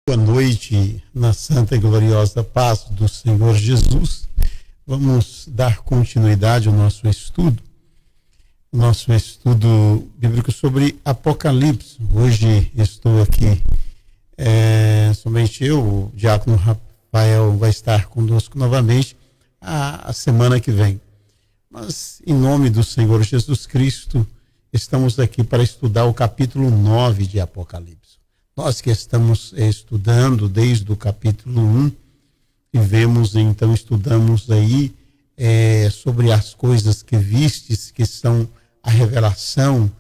Boa noite, na santa e gloriosa paz do Senhor Jesus. Vamos dar continuidade ao nosso estudo bíblico sobre Apocalipse. Hoje estou aqui, somente eu, o diácono Rafael vai estar conosco novamente a semana que vem. Mas, em nome do Senhor Jesus Cristo, estamos aqui para estudar o capítulo 9 de Apocalipse. Nós que estamos estudando desde o capítulo 1 e estudamos aí sobre as coisas que vistes, que são a revelação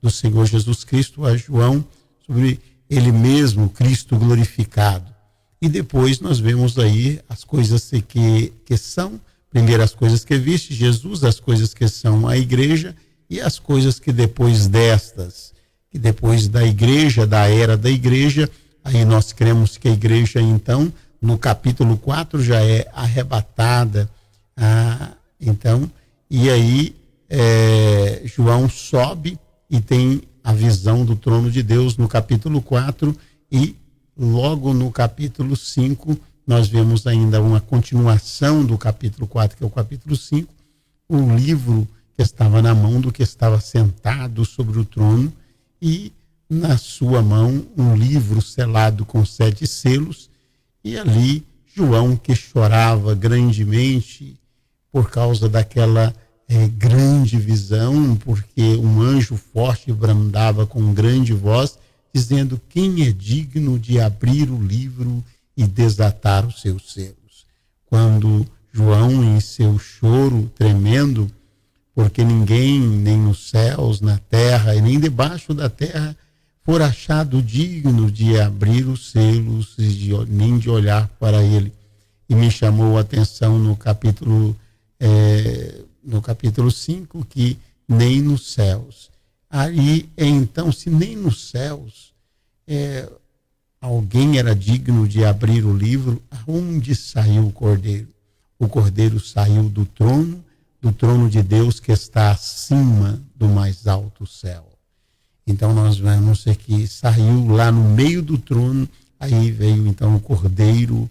do Senhor Jesus Cristo a João, sobre ele mesmo, Cristo glorificado. E depois nós vemos aí as coisas que são, primeiro as coisas que viste, Jesus, as coisas que são a igreja e as coisas que depois destas, que depois da igreja, da era da igreja, aí nós cremos que a igreja, então, no capítulo 4 já é arrebatada, e aí João sobe e tem a visão do trono de Deus no capítulo 4, e logo no capítulo 5 nós vemos ainda uma continuação do capítulo 4, que é o capítulo 5, o livro que estava na mão do que estava sentado sobre o trono, e na sua mão um livro selado com 7 selos, e ali João, que chorava grandemente por causa daquela grande visão, porque um anjo forte bramdava com grande voz, dizendo: quem é digno de abrir o livro e desatar os seus selos? Quando João, em seu choro tremendo, porque ninguém, nem nos céus, na terra e nem debaixo da terra, for achado digno de abrir os selos nem de olhar para ele. E me chamou a atenção no capítulo 5, que nem nos céus. Aí, então, se nem nos céus alguém era digno de abrir o livro, aonde saiu o Cordeiro? O Cordeiro saiu do trono de Deus, que está acima do mais alto céu. Então nós vemos que saiu lá no meio do trono, aí veio então o Cordeiro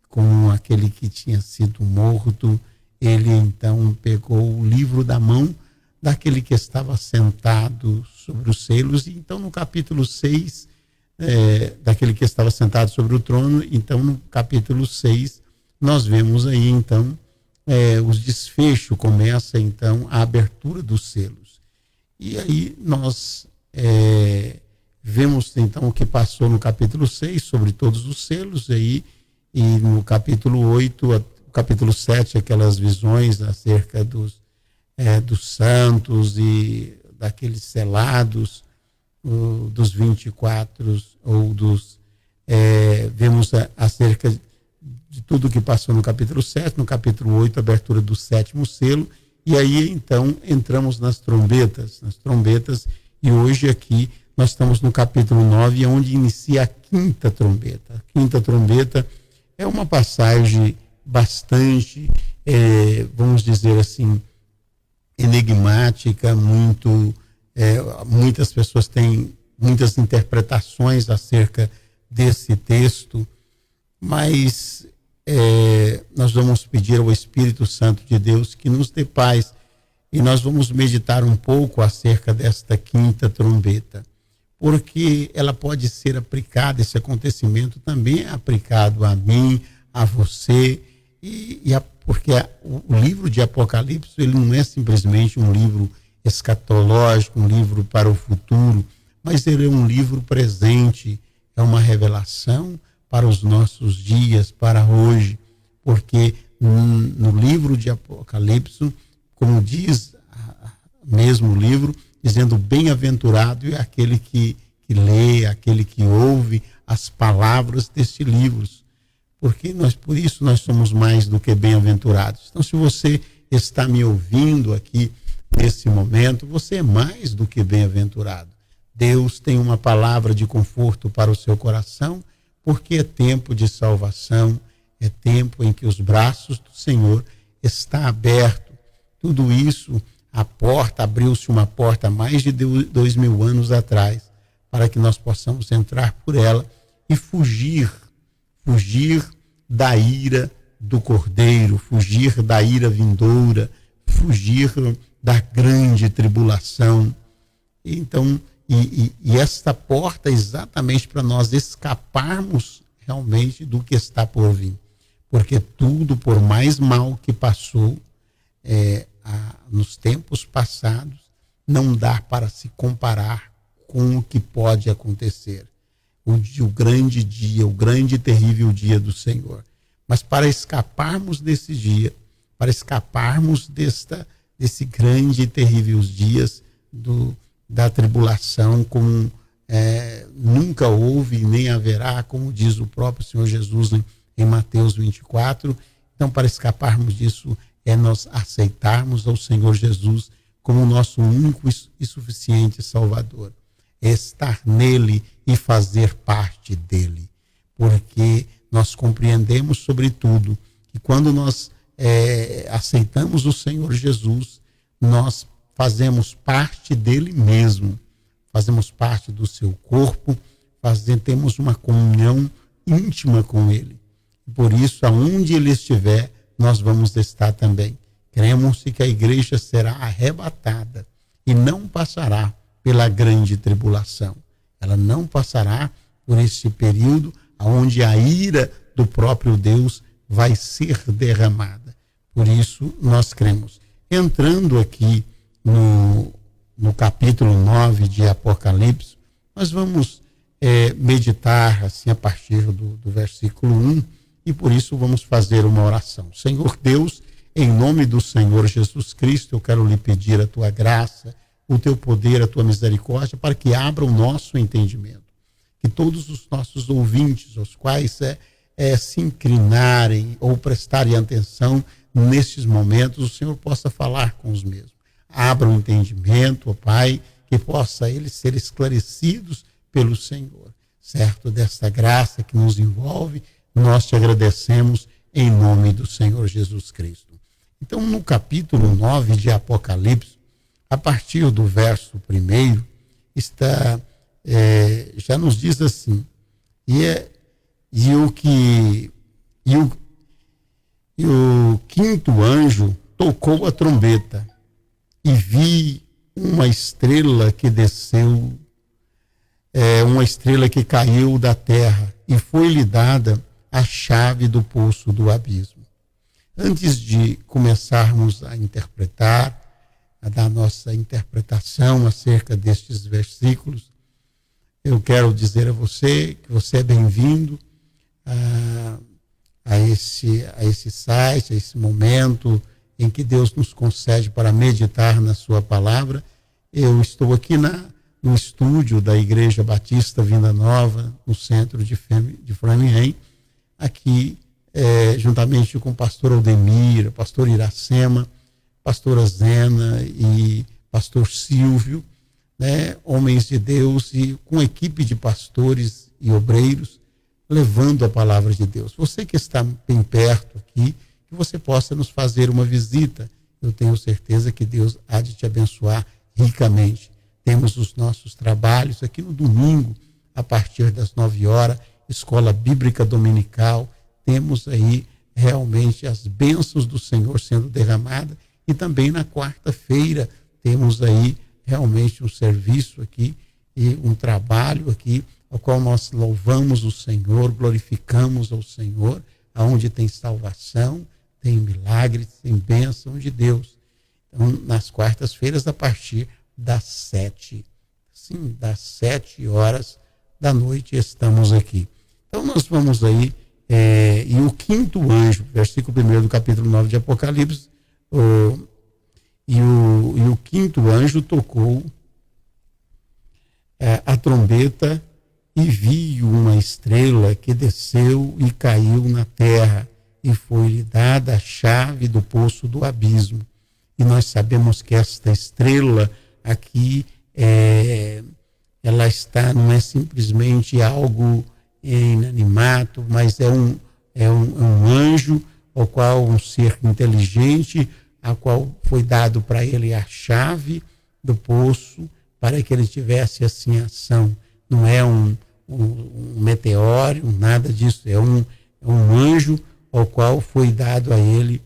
com aquele que tinha sido morto. Ele então pegou o livro da mão daquele que estava sentado sobre os selos, e então no capítulo 6, daquele que estava sentado sobre o trono, então no capítulo 6 nós vemos aí então os desfechos, começa então a abertura dos selos. E aí nós vemos então o que passou no capítulo 6 sobre todos os selos, aí, e no capítulo 8, o capítulo 7, aquelas visões acerca dos santos e daqueles selados, dos 24, ou vemos acerca de tudo que passou no capítulo 7, no capítulo 8, a abertura do 7º selo, e aí então entramos nas trombetas, e hoje aqui nós estamos no capítulo 9, onde inicia a 5ª trombeta. A 5ª trombeta é uma passagem bastante, vamos dizer assim, enigmática, muitas pessoas têm muitas interpretações acerca desse texto, mas nós vamos pedir ao Espírito Santo de Deus que nos dê paz, e nós vamos meditar um pouco acerca desta 5ª trombeta, porque ela pode ser aplicada, esse acontecimento também é aplicado a mim, a você, porque o livro de Apocalipse, ele não é simplesmente um livro escatológico, um livro para o futuro, mas ele é um livro presente, é uma revelação para os nossos dias, para hoje, porque no livro de Apocalipse, como diz mesmo o livro, dizendo: bem-aventurado é aquele que lê, aquele que ouve as palavras deste livro, porque por isso nós somos mais do que bem-aventurados. Então, se você está me ouvindo aqui nesse momento, você é mais do que bem-aventurado. Deus tem uma palavra de conforto para o seu coração, porque é tempo de salvação, é tempo em que os braços do Senhor estão abertos. Tudo isso, abriu-se uma porta há mais de 2000 anos atrás, para que nós possamos entrar por ela e fugir da ira do Cordeiro, fugir da ira vindoura, fugir da grande tribulação. Então, e esta porta é exatamente para nós escaparmos realmente do que está por vir. Porque tudo, por mais mal que passou nos tempos passados, não dá para se comparar com o que pode acontecer. O grande dia, o grande e terrível dia do Senhor. Mas para escaparmos desse dia, para escaparmos desse grande e terrível dias da tribulação, como nunca houve nem haverá, como diz o próprio Senhor Jesus em Mateus 24. Então, para escaparmos disso, é nós aceitarmos ao Senhor Jesus como o nosso único e suficiente Salvador. É estar nele e fazer parte dele. Porque nós compreendemos, sobretudo, que quando nós aceitamos o Senhor Jesus, nós fazemos parte dele mesmo, fazemos parte do seu corpo, temos uma comunhão íntima com ele. Por isso, aonde ele estiver, nós vamos estar também. Cremos que a igreja será arrebatada e não passará pela grande tribulação. Ela não passará por esse período onde a ira do próprio Deus vai ser derramada. Por isso, nós cremos. Entrando aqui no capítulo 9 de Apocalipse, nós vamos meditar assim a partir do versículo 1, e por isso vamos fazer uma oração. Senhor Deus, em nome do Senhor Jesus Cristo, eu quero lhe pedir a tua graça, o teu poder, a tua misericórdia, para que abra o nosso entendimento. Que todos os nossos ouvintes, os quais se inclinarem ou prestarem atenção nestes momentos, o Senhor possa falar com os mesmos. Abra o entendimento, ó Pai, que possa eles ser esclarecidos pelo Senhor. Certo desta graça que nos envolve, nós te agradecemos em nome do Senhor Jesus Cristo. Então, no capítulo 9 de Apocalipse, a partir do verso 1, já nos diz assim: o quinto anjo tocou a trombeta, e vi uma estrela que desceu, uma estrela que caiu da terra, e foi-lhe dada a chave do poço do abismo. Antes de começarmos a interpretar, a dar nossa interpretação acerca destes versículos, eu quero dizer a você que você é bem-vindo a esse site, a esse momento em que Deus nos concede para meditar na sua palavra. Eu estou aqui no estúdio da Igreja Batista Vinda Nova, no centro de Framingham, aqui juntamente com o pastor Aldemir, pastor Iracema, pastora Zena e pastor Silvio, homens de Deus, e com equipe de pastores e obreiros, levando a palavra de Deus. Você que está bem perto aqui, que você possa nos fazer uma visita. Eu tenho certeza que Deus há de te abençoar ricamente. Temos os nossos trabalhos aqui no domingo, a partir das 9 horas, Escola Bíblica Dominical. Temos aí realmente as bênçãos do Senhor sendo derramadas, e também na quarta-feira temos aí realmente um serviço aqui e um trabalho aqui, ao qual nós louvamos o Senhor, glorificamos ao Senhor, aonde tem salvação, tem milagres, tem bênção de Deus. Então, nas quartas-feiras, a partir das 7 horas da noite, estamos aqui. Então, nós vamos aí, e o quinto anjo, versículo 1 do capítulo 9 de Apocalipse, e o quinto anjo tocou a trombeta, e vi uma estrela que desceu e caiu na terra, e foi-lhe dada a chave do poço do abismo. E nós sabemos que esta estrela aqui, ela não é simplesmente algo inanimado, mas é um anjo, ao qual um ser inteligente, a qual foi dado para ele a chave do poço, para que ele tivesse assim ação. Não é um um meteoro, nada disso. É um anjo ao qual foi dado a ele,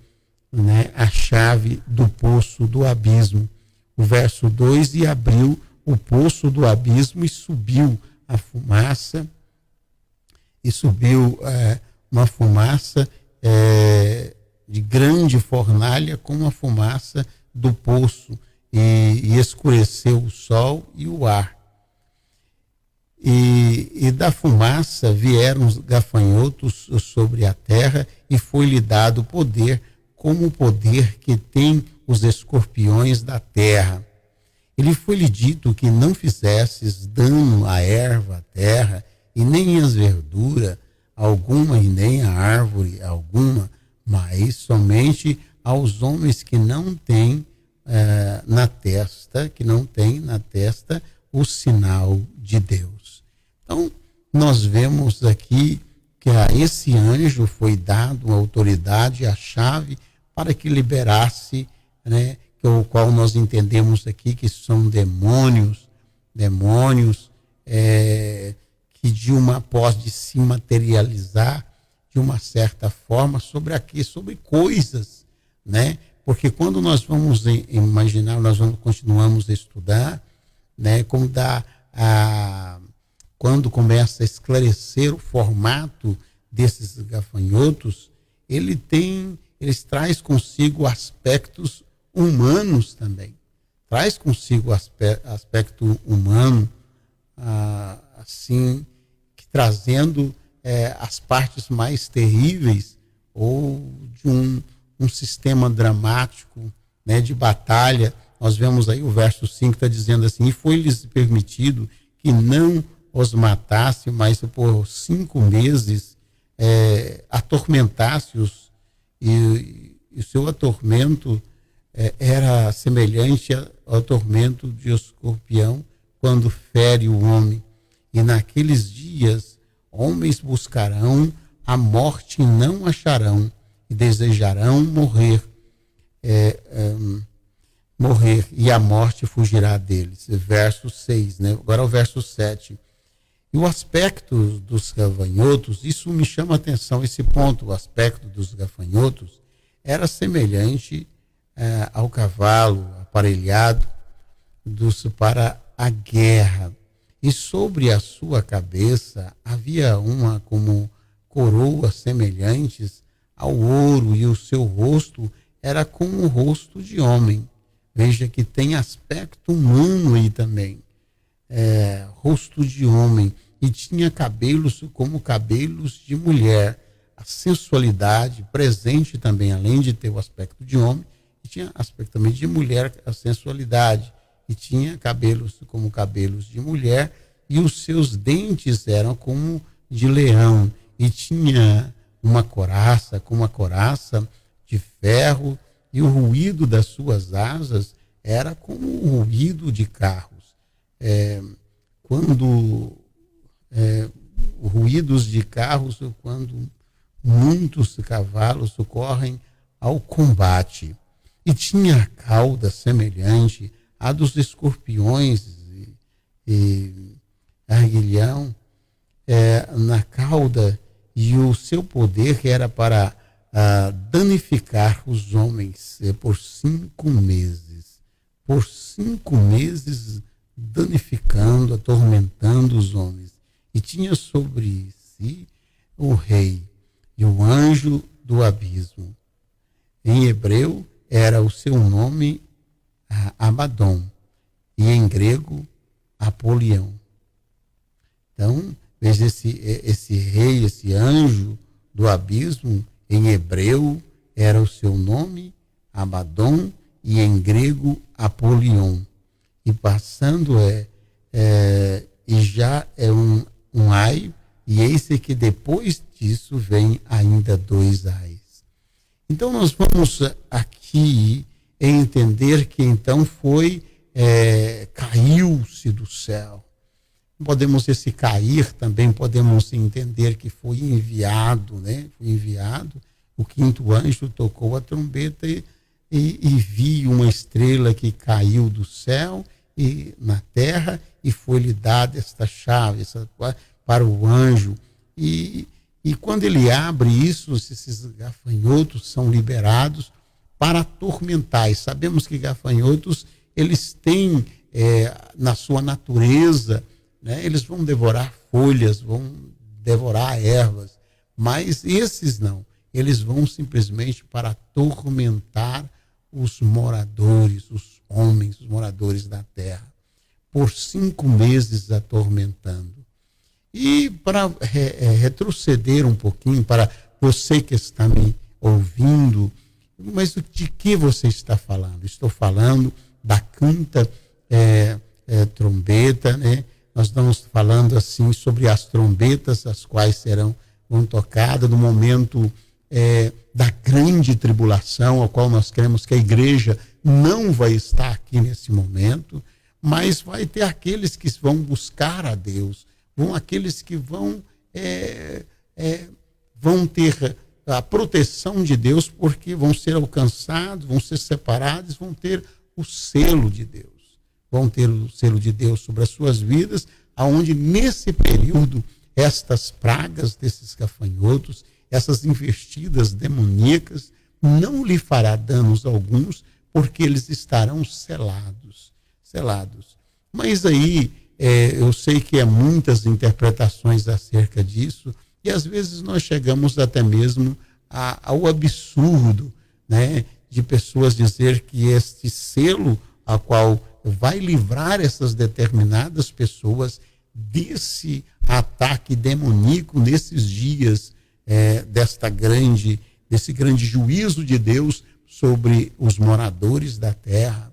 né, a chave do poço do abismo. O verso 2: e abriu o poço do abismo e subiu a fumaça, uma fumaça de grande fornalha, como a fumaça do poço, e escureceu o sol e o ar. E da fumaça vieram os gafanhotos sobre a terra, e foi-lhe dado poder, como o poder que tem os escorpiões da terra. Ele foi-lhe dito que não fizesses dano à erva, à terra, e nem às verduras alguma, e nem à árvore alguma, mas somente aos homens que não têm na testa o sinal de Deus. Então, nós vemos aqui que a esse anjo foi dado uma autoridade, a chave, para que liberasse, né, o qual nós entendemos aqui que são demônios que de se materializar de uma certa forma sobre coisas, né? Porque quando nós vamos imaginar, continuamos a estudar, né? Quando começa a esclarecer o formato desses gafanhotos, eles traz consigo aspectos humanos também. Traz consigo aspecto humano, assim, trazendo as partes mais terríveis ou de um sistema dramático, né, de batalha. Nós vemos aí o verso 5 está dizendo assim: e foi-lhes permitido que não os matasse, mas por 5 meses atormentasse-os, e o seu atormento era semelhante ao tormento de escorpião quando fere o homem. E naqueles dias homens buscarão a morte e não acharão, e desejarão morrer, e a morte fugirá deles. Verso 6, né? Agora o verso 7. E o aspecto dos gafanhotos, isso me chama a atenção, esse ponto, o aspecto dos gafanhotos era semelhante ao cavalo aparelhado para a guerra. E sobre a sua cabeça havia uma como coroa semelhantes ao ouro, e o seu rosto era como o rosto de homem. Veja que tem aspecto humano aí também. Rosto de homem, e tinha cabelos como cabelos de mulher. A sensualidade presente também, além de ter o aspecto de homem, e tinha aspecto também de mulher, a sensualidade, e tinha cabelos como cabelos de mulher, e os seus dentes eram como de leão, e tinha uma coraça, como uma coraça de ferro, e o ruído das suas asas era como o ruído de carros. Ruídos de carros, quando muitos cavalos correm ao combate. E tinha a cauda semelhante à dos escorpiões e aguilhão na cauda, e o seu poder era para danificar os homens por 5 meses. Por 5 meses danificando, atormentando os homens. E tinha sobre si o rei e o anjo do abismo. Em hebreu era o seu nome Abaddon, e em grego Apolião. Então, veja esse rei, esse anjo do abismo, em hebreu era o seu nome Abaddon, e em grego Apolion. E passando e já é um ai, e eis que depois disso vem ainda 2 ais. Então nós vamos aqui entender que então caiu-se do céu. Esse cair também podemos entender que foi enviado, né? Foi enviado. O 5º anjo tocou a trombeta e viu uma estrela que caiu do céu e na terra, e foi-lhe dada esta chave, para o anjo. E quando ele abre isso, esses gafanhotos são liberados para atormentar. E sabemos que gafanhotos, eles têm na sua natureza, né, eles vão devorar folhas, vão devorar ervas, mas esses não. Eles vão simplesmente para atormentar os moradores, os homens, os moradores da terra, por 5 meses atormentando. E para retroceder um pouquinho, para você que está me ouvindo, mas de que você está falando? Estou falando da quinta trombeta, né? Nós estamos falando assim sobre as trombetas, as quais vão tocadas no momento da grande tribulação, ao qual nós cremos que a igreja não vai estar aqui nesse momento, mas vai ter aqueles que vão buscar a Deus, aqueles que vão ter a proteção de Deus, porque vão ser alcançados, vão ser separados, vão ter o selo de Deus. Vão ter o selo de Deus sobre as suas vidas, aonde nesse período estas pragas desses gafanhotos, essas investidas demoníacas, não lhe fará danos alguns, porque eles estarão selados. Mas aí, eu sei que há muitas interpretações acerca disso, e às vezes nós chegamos até mesmo ao absurdo, né, de pessoas dizer que este selo, a qual vai livrar essas determinadas pessoas desse ataque demoníaco nesses dias, desse grande juízo de Deus sobre os moradores da terra.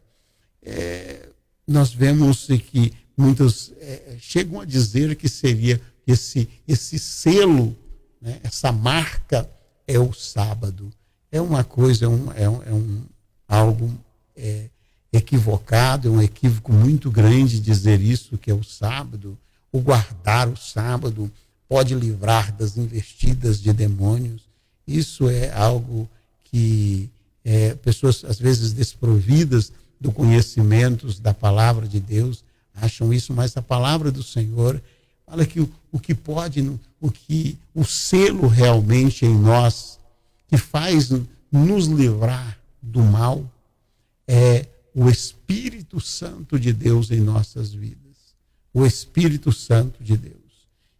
Nós vemos que muitos chegam a dizer que seria esse selo, né, essa marca é o sábado. É uma coisa, algo equivocado, é um equívoco muito grande dizer isso, que é o sábado. O guardar o sábado pode livrar das investidas de demônios. Isso é algo que pessoas, às vezes, desprovidas do conhecimento da palavra de Deus, acham isso, mas a palavra do Senhor fala que o selo realmente em nós, que faz nos livrar do mal, é o Espírito Santo de Deus em nossas vidas. O Espírito Santo de Deus.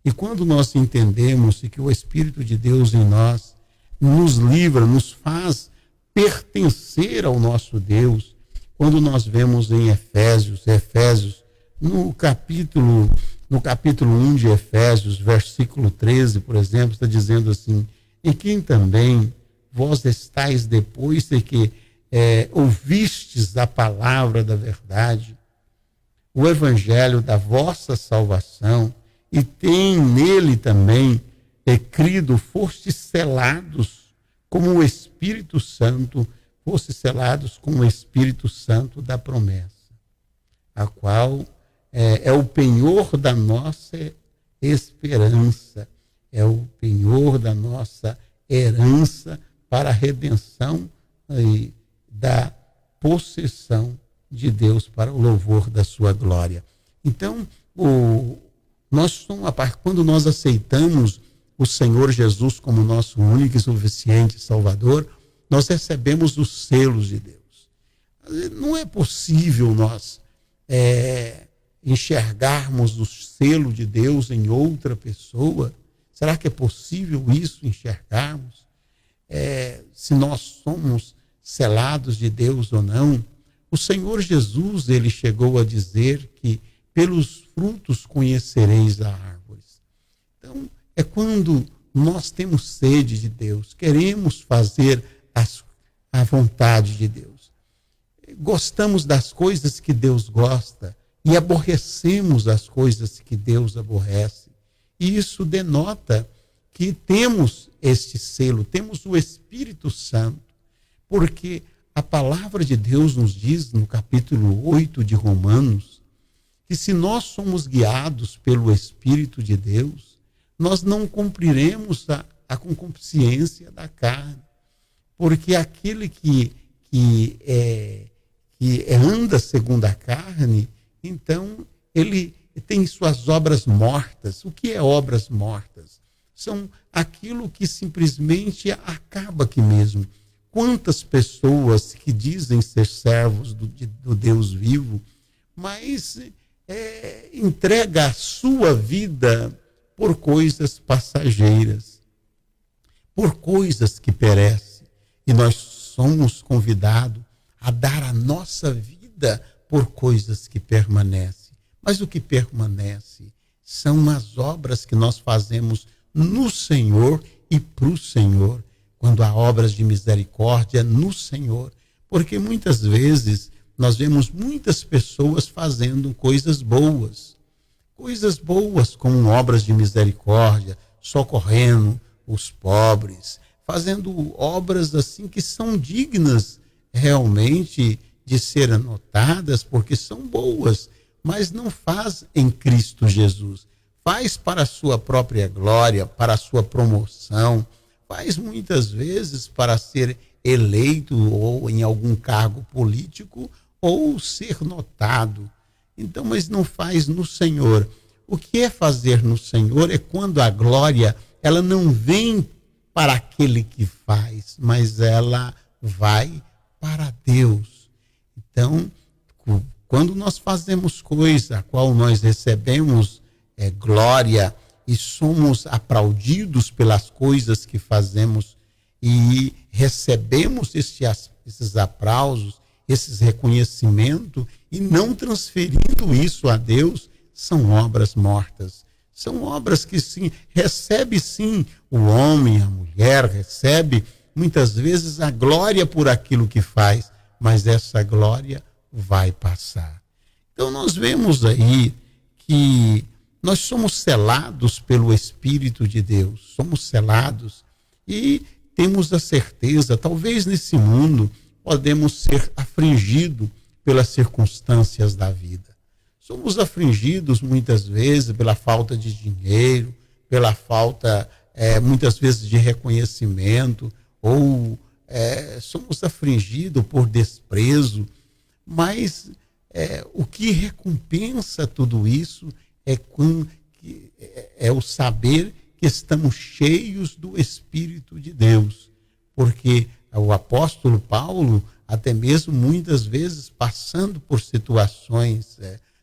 E quando nós entendemos que o Espírito de Deus em nós nos livra, nos faz pertencer ao nosso Deus, quando nós vemos em Efésios, no capítulo 1 de Efésios, versículo 13, por exemplo, está dizendo assim: em quem também vós estáis depois de que ouvistes a palavra da verdade, o evangelho da vossa salvação, e tem nele também crido, fostes selados como o Espírito Santo, com o Espírito Santo da promessa, a qual é o penhor da nossa esperança, é o penhor da nossa herança para a redenção da possessão de Deus para o louvor da sua glória. Então, quando nós aceitamos o Senhor Jesus como nosso único e suficiente Salvador, nós recebemos os selos de Deus. Não é possível nós enxergarmos o selo de Deus em outra pessoa. Será que é possível isso, enxergarmos? Se nós somos selados de Deus ou não? O Senhor Jesus, ele chegou a dizer que pelos frutos conhecereis a árvores. Então, é quando nós temos sede de Deus, queremos fazer a vontade de Deus, gostamos das coisas que Deus gosta e aborrecemos as coisas que Deus aborrece. E isso denota que temos este selo, temos o Espírito Santo, porque a palavra de Deus nos diz no capítulo 8 de Romanos que se nós somos guiados pelo Espírito de Deus, nós não cumpriremos a concupiscência da carne, porque aquele que anda segundo a carne, então ele tem suas obras mortas. O que é obras mortas? São aquilo que simplesmente acaba aqui mesmo. Quantas pessoas que dizem ser servos do Deus vivo, mas entrega a sua vida por coisas passageiras, por coisas que perecem. E nós somos convidados a dar a nossa vida por coisas que permanecem. Mas o que permanece são as obras que nós fazemos no Senhor e para o Senhor, quando há obras de misericórdia no Senhor. Porque muitas vezes nós vemos muitas pessoas fazendo coisas boas como obras de misericórdia, socorrendo os pobres, fazendo obras assim que são dignas realmente de ser anotadas, porque são boas, mas não faz em Cristo Jesus. Faz para a sua própria glória, para a sua promoção, faz muitas vezes para ser eleito ou em algum cargo político ou ser notado. Então, mas não faz no Senhor. O que é fazer no Senhor é quando a glória, ela não vem para aquele que faz, mas ela vai para Deus. Então, quando nós fazemos coisa a qual nós recebemos glória e somos aplaudidos pelas coisas que fazemos e recebemos esses aplausos, esses reconhecimentos e não transferindo isso a Deus, são obras mortas. São obras que sim, recebe sim o homem, a mulher, recebe muitas vezes a glória por aquilo que faz, mas essa glória vai passar. Então nós vemos aí que nós somos selados pelo Espírito de Deus, somos selados e temos a certeza, talvez nesse mundo podemos ser afligidos pelas circunstâncias da vida. Somos afligidos muitas vezes pela falta de dinheiro, pela falta muitas vezes de reconhecimento, ou somos afligidos por desprezo, mas o que recompensa tudo isso é o saber que estamos cheios do Espírito de Deus, porque o apóstolo Paulo, até mesmo muitas vezes passando por situações,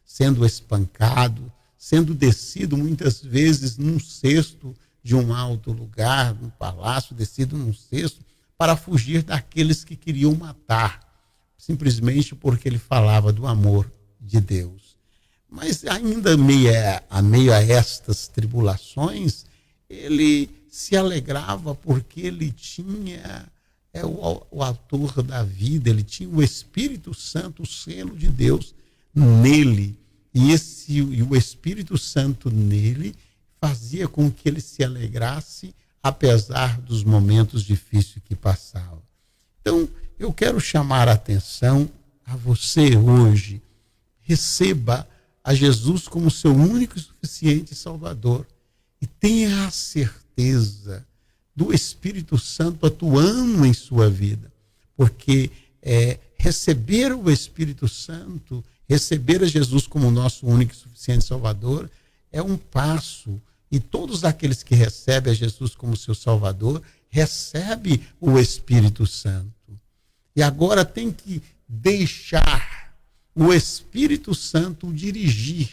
sendo espancado, sendo descido muitas vezes num cesto de um alto lugar, num palácio, descido num cesto, para fugir daqueles que queriam matar, simplesmente porque ele falava do amor de Deus. Mas ainda a meio a estas tribulações, ele se alegrava porque ele tinha o autor da vida, ele tinha o Espírito Santo, o selo de Deus nele. E o Espírito Santo nele fazia com que ele se alegrasse, apesar dos momentos difíceis que passava. Então, eu quero chamar a atenção a você hoje. Receba a Jesus como seu único e suficiente Salvador. E tenha a certeza do Espírito Santo atuando em sua vida. Porque receber o Espírito Santo, receber a Jesus como nosso único e suficiente Salvador, é um passo. E todos aqueles que recebem a Jesus como seu Salvador, recebem o Espírito Santo. E agora tem que deixar o Espírito Santo dirigir.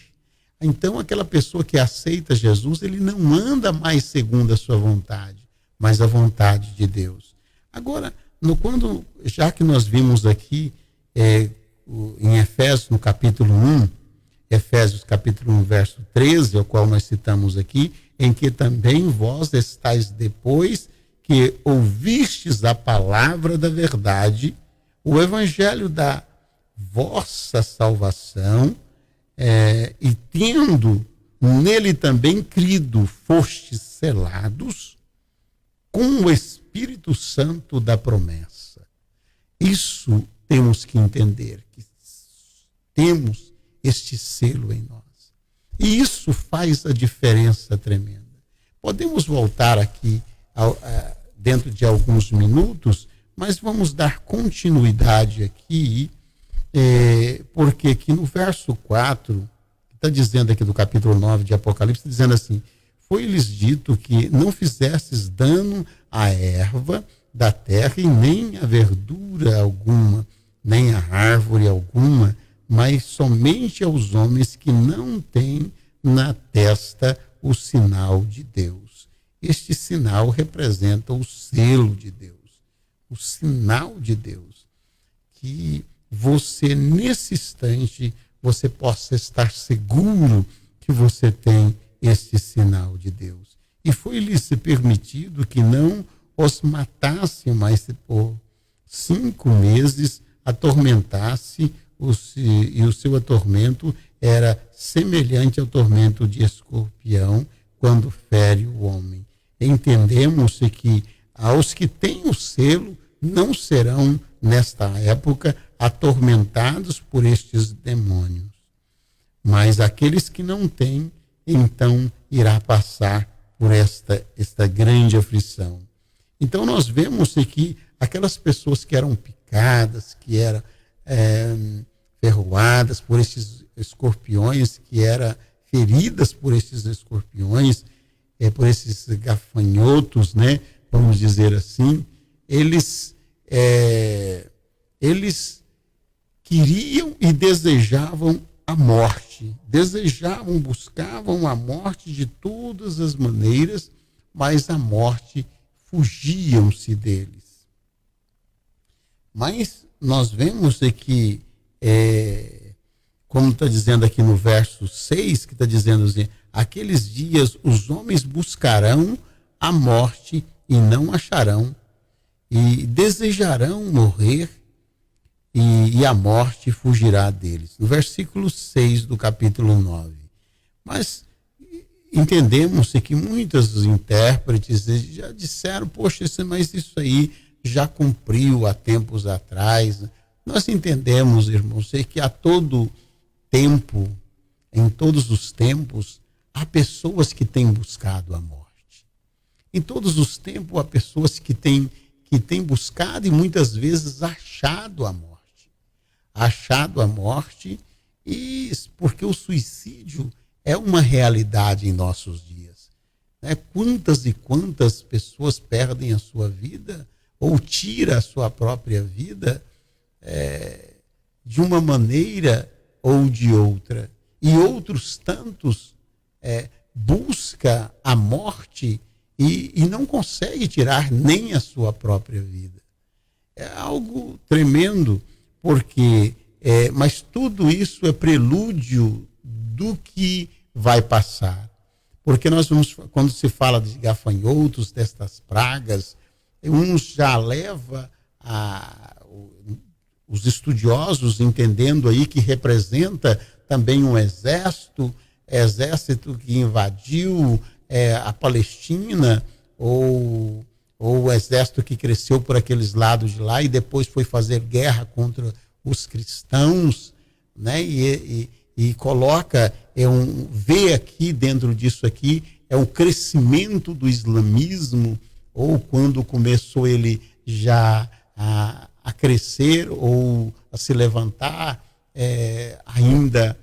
Então, aquela pessoa que aceita Jesus, ele não anda mais segundo a sua vontade, mas a vontade de Deus. Agora, já que nós vimos aqui em Efésios, no capítulo 1, Efésios capítulo 1, verso 13, ao qual nós citamos aqui, em que também vós estáis depois que ouvistes a palavra da verdade, o evangelho da vossa salvação, e tendo nele também crido, fostes selados com o Espírito Santo da promessa. Isso temos que entender, que temos este selo em nós. E isso faz a diferença tremenda. Podemos voltar aqui dentro de alguns minutos, mas vamos dar continuidade aqui, porque aqui no verso 4, está dizendo aqui do capítulo 9 de Apocalipse, dizendo assim: foi-lhes dito que não fizesses dano à erva da terra e nem a verdura alguma, nem a árvore alguma, mas somente aos homens que não têm na testa o sinal de Deus. Este sinal representa o selo de Deus, o sinal de Deus, que você, nesse instante, você possa estar seguro que você tem este sinal de Deus. E foi-lhes permitido que não os matasse, mas por 5 meses atormentasse, e o seu atormento era semelhante ao tormento de escorpião quando fere o homem. Entendemos que aos que têm o selo não serão, nesta época, atormentados por estes demônios. Mas aqueles que não têm, então irá passar por esta grande aflição. Então nós vemos que aquelas pessoas que eram picadas, que eram ferroadas por esses escorpiões, que eram feridas por esses escorpiões, por esses gafanhotos, né, vamos dizer assim, eles queriam e desejavam a morte, buscavam a morte de todas as maneiras, mas a morte fugiam-se deles. Mas nós vemos que, como está dizendo aqui no verso 6, que está dizendo assim: aqueles dias os homens buscarão a morte e não acharão, e desejarão morrer, e a morte fugirá deles. No versículo 6 do capítulo 9. Mas entendemos que muitos intérpretes já disseram: poxa, mas isso aí já cumpriu há tempos atrás. Nós entendemos, irmãos, que a todo tempo, em todos os tempos, há pessoas que têm buscado a morte. Em todos os tempos há pessoas que têm buscado e muitas vezes achado a morte. Achado a morte, e porque o suicídio é uma realidade em nossos dias. Né? Quantas e quantas pessoas perdem a sua vida ou tiram a sua própria vida de uma maneira ou de outra. E outros tantos buscam a morte e não conseguem tirar nem a sua própria vida. É algo tremendo, porque mas tudo isso é prelúdio do que vai passar. Porque nós vamos, quando se fala de gafanhotos, destas pragas, uns já leva os estudiosos entendendo aí que representa também um exército que invadiu a Palestina, ou o exército que cresceu por aqueles lados de lá e depois foi fazer guerra contra os cristãos, né? E coloca, vê aqui dentro disso aqui, o crescimento do islamismo, ou quando começou ele já a crescer ou a se levantar ainda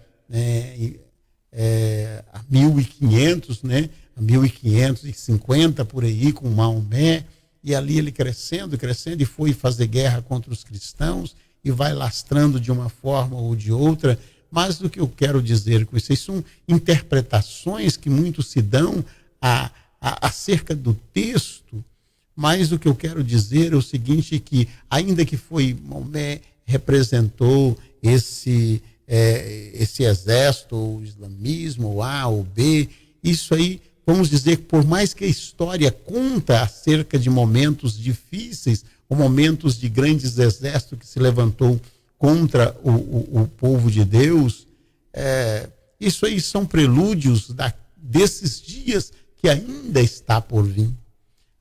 a 1500, né? A 1550 por aí, com Maomé, e ali ele crescendo, e foi fazer guerra contra os cristãos, e vai lastrando de uma forma ou de outra. Mas o que eu quero dizer com isso são interpretações que muitos se dão acerca do texto, mas o que eu quero dizer é o seguinte, que ainda que Maomé representou esse exército, o islamismo, o A ou B, isso aí, vamos dizer que por mais que a história conta acerca de momentos difíceis, ou momentos de grandes exércitos que se levantou contra o povo de Deus, isso aí são prelúdios desses dias que ainda está por vir.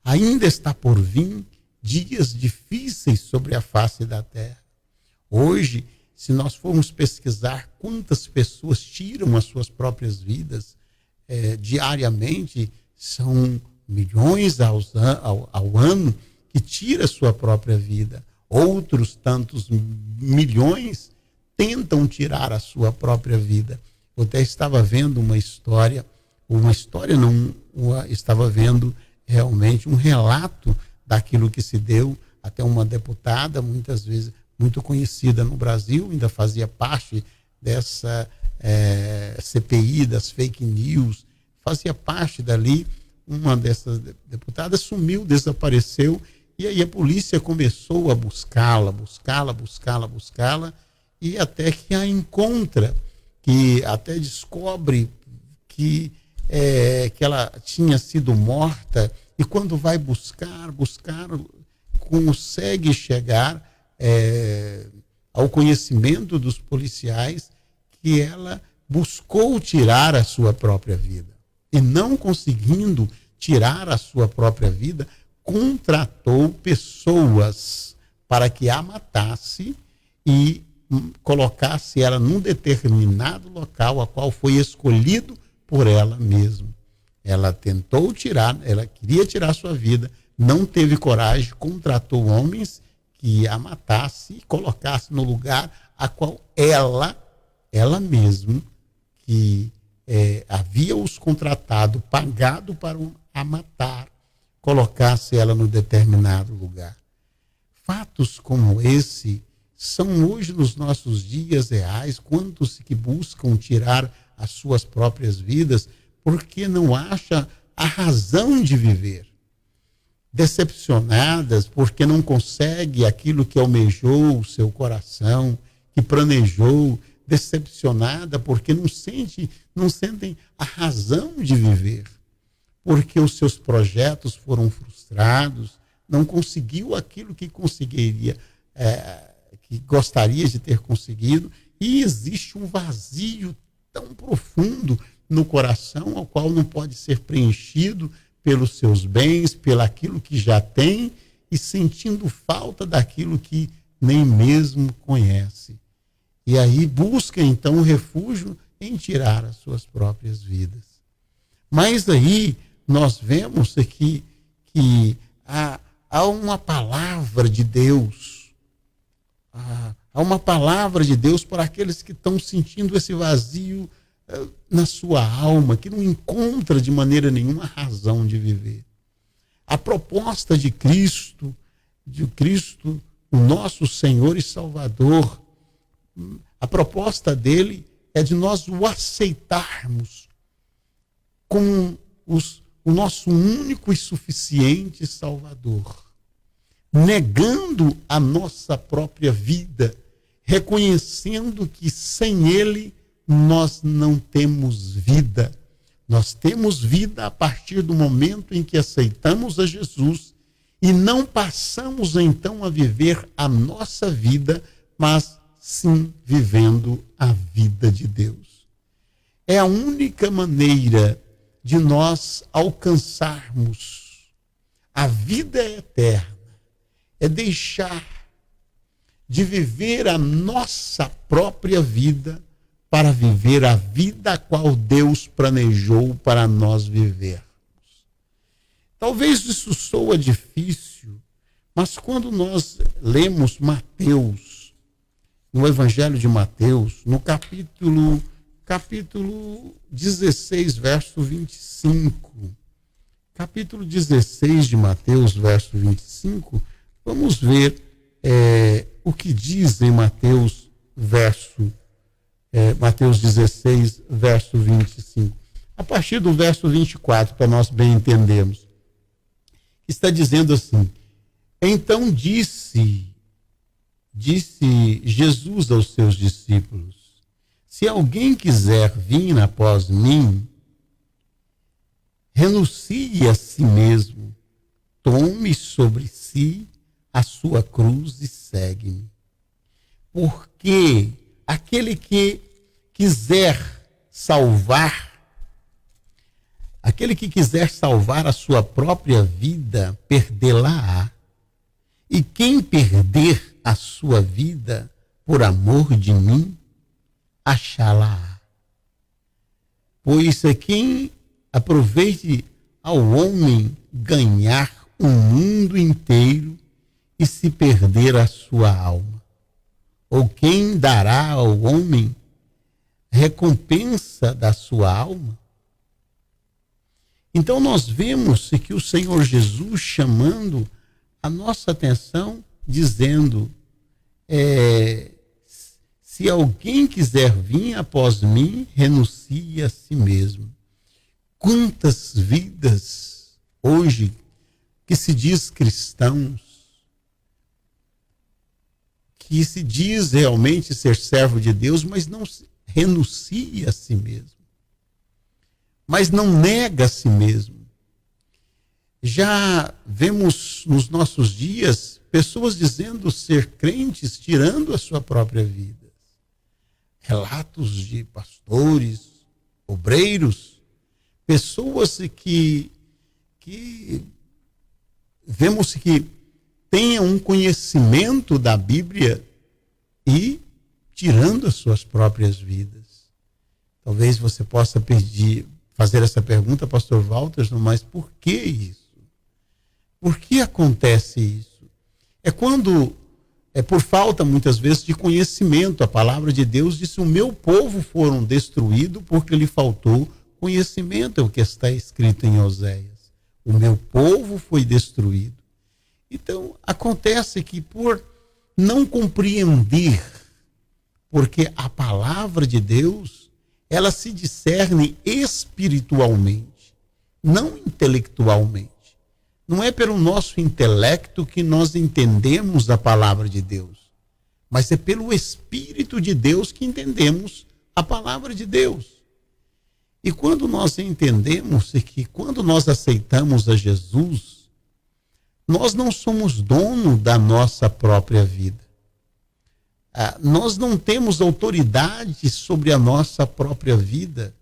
Ainda está por vir dias difíceis sobre a face da terra. Hoje, se nós formos pesquisar quantas pessoas tiram as suas próprias vidas diariamente, são milhões ao ano que tiram a sua própria vida. Outros tantos milhões tentam tirar a sua própria vida. Eu até estava vendo uma história não, estava vendo realmente um relato daquilo que se deu. Até uma deputada, muitas vezes muito conhecida no Brasil, ainda fazia parte dessa CPI das fake news, fazia parte dali. Uma dessas deputadas sumiu, desapareceu, e aí a polícia começou a buscá-la, e até que a encontra, que até descobre que ela tinha sido morta, e quando vai buscar, consegue chegar ao conhecimento dos policiais que ela buscou tirar a sua própria vida. E não conseguindo tirar a sua própria vida, contratou pessoas para que a matasse e colocasse ela num determinado local, a qual foi escolhido por ela mesma. Ela tentou tirar, ela queria tirar sua vida, não teve coragem, contratou homens que a matasse e colocasse no lugar a qual ela mesma, que havia os contratado, pagado para a matar, colocasse ela no determinado lugar. Fatos como esse são hoje nos nossos dias reais. Quantos que buscam tirar as suas próprias vidas porque não acham a razão de viver, decepcionadas porque não consegue aquilo que almejou o seu coração, que planejou, decepcionada porque não sentem a razão de viver, porque os seus projetos foram frustrados, não conseguiu aquilo que conseguiria, que gostaria de ter conseguido, e existe um vazio tão profundo no coração, ao qual não pode ser preenchido pelos seus bens, pelaquilo que já tem, e sentindo falta daquilo que nem mesmo conhece. E aí busca então um refúgio em tirar as suas próprias vidas. Mas aí nós vemos aqui que há uma palavra de Deus, há uma palavra de Deus para aqueles que estão sentindo esse vazio na sua alma, que não encontra de maneira nenhuma razão de viver. A proposta de Cristo, o nosso Senhor e Salvador, a proposta dele é de nós o aceitarmos como o nosso único e suficiente Salvador, negando a nossa própria vida, reconhecendo que sem ele nós não temos vida. Nós temos vida a partir do momento em que aceitamos a Jesus e não passamos então a viver a nossa vida, mas sim vivendo a vida de Deus. É a única maneira de nós alcançarmos a vida eterna, é deixar de viver a nossa própria vida para viver a vida a qual Deus planejou para nós vivermos. Talvez isso soa difícil, mas quando nós lemos Mateus, no Evangelho de Mateus, no capítulo 16, verso 25, capítulo 16 de Mateus, verso 25, vamos ver o que diz em Mateus 16, verso 25. A partir do verso 24, para nós bem entendermos. Está dizendo assim: então disse Jesus aos seus discípulos: se alguém quiser vir após mim, renuncie a si mesmo, tome sobre si a sua cruz e segue-me. Porque aquele que quiser salvar a sua própria vida, perdê-la-á. E quem perder a sua vida por amor de mim, achá-la-á. Pois quem aproveite ao homem ganhar o mundo inteiro e se perder a sua alma? Ou quem dará ao homem recompensa da sua alma. Então nós vemos que o Senhor Jesus chamando a nossa atenção, dizendo, se alguém quiser vir após mim, renuncie a si mesmo. Quantas vidas hoje que se diz cristãos, que se diz realmente ser servo de Deus, mas não renuncia a si mesmo, mas não nega a si mesmo. Já vemos nos nossos dias pessoas dizendo ser crentes, tirando a sua própria vida. Relatos de pastores, obreiros, pessoas que vemos que tenham um conhecimento da Bíblia e tirando as suas próprias vidas. Talvez você possa fazer essa pergunta, pastor Walter, mas por que isso? Por que acontece isso? É por falta, muitas vezes, de conhecimento. A palavra de Deus disse, o meu povo foram destruídos porque lhe faltou conhecimento, é o que está escrito em Oséias. O meu povo foi destruído. Então, acontece que por não compreender, porque a palavra de Deus, ela se discerne espiritualmente, não intelectualmente. Não é pelo nosso intelecto que nós entendemos a palavra de Deus, mas é pelo Espírito de Deus que entendemos a palavra de Deus. E quando nós entendemos que quando nós aceitamos a Jesus, nós não somos dono da nossa própria vida. Nós não temos autoridade sobre a nossa própria vida.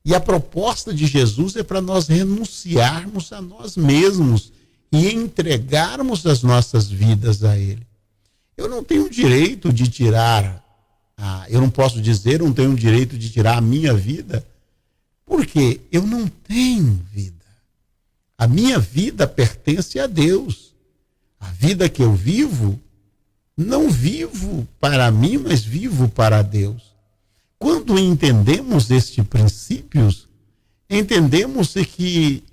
E a proposta de Jesus é para nós renunciarmos a nós mesmos e entregarmos as nossas vidas a Ele. Eu não tenho direito de tirar, eu não posso dizer, eu não tenho direito de tirar a minha vida, porque eu não tenho vida. A minha vida pertence a Deus. A vida que eu vivo, não vivo para mim, mas vivo para Deus. Quando entendemos estes princípios, entendemos que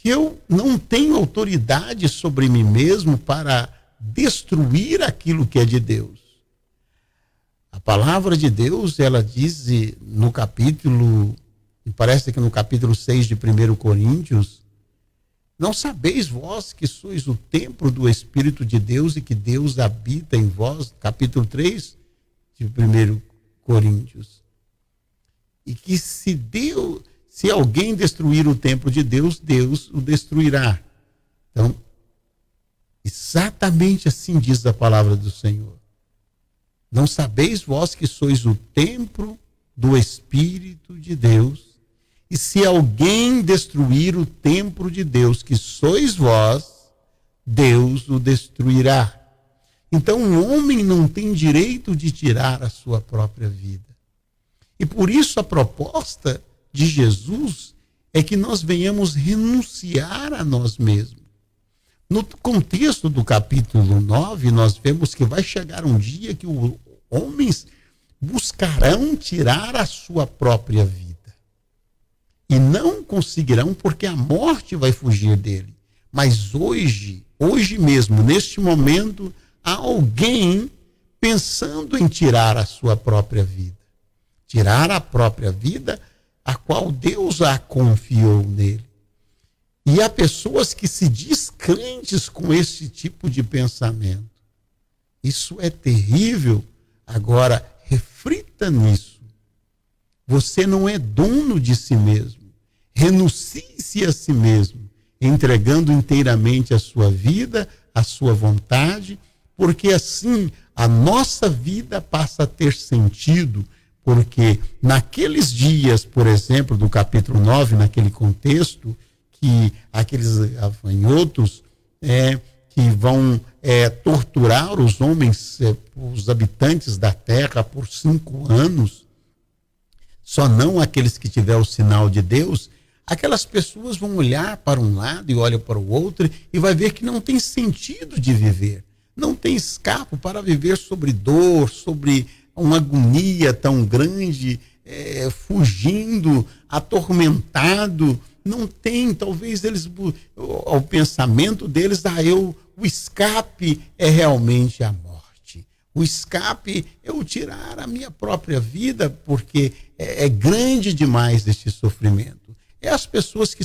eu não tenho autoridade sobre mim mesmo para destruir aquilo que é de Deus. A palavra de Deus, ela diz no capítulo, parece que no capítulo 6 de 1 Coríntios, não sabeis vós que sois o templo do Espírito de Deus e que Deus habita em vós? Capítulo 3 de 1 Coríntios. E que se alguém destruir o templo de Deus, Deus o destruirá. Então, exatamente assim diz a palavra do Senhor. Não sabeis vós que sois o templo do Espírito de Deus? E se alguém destruir o templo de Deus, que sois vós, Deus o destruirá. Então, o homem não tem direito de tirar a sua própria vida. E por isso a proposta de Jesus é que nós venhamos renunciar a nós mesmos. No contexto do capítulo 9, nós vemos que vai chegar um dia que os homens buscarão tirar a sua própria vida. E não conseguirão, porque a morte vai fugir dele. Mas hoje mesmo, neste momento, há alguém pensando em tirar a sua própria vida. Tirar a própria vida, a qual Deus a confiou nele. E há pessoas que se diz crentes com esse tipo de pensamento. Isso é terrível. Agora, reflita nisso. Você não é dono de si mesmo. Renuncie-se a si mesmo, entregando inteiramente a sua vida, a sua vontade, porque assim a nossa vida passa a ter sentido, porque naqueles dias, por exemplo, do capítulo 9, naquele contexto, que aqueles gafanhotos que vão torturar os homens, os habitantes da terra por 5 anos, só não aqueles que tiverem o sinal de Deus, aquelas pessoas vão olhar para um lado e olham para o outro e vai ver que não tem sentido de viver. Não tem escape para viver sobre dor, sobre uma agonia tão grande, fugindo, atormentado. Não tem, talvez eles, o pensamento deles, o escape é realmente a morte. O escape é o tirar a minha própria vida, porque é grande demais este sofrimento. É as pessoas que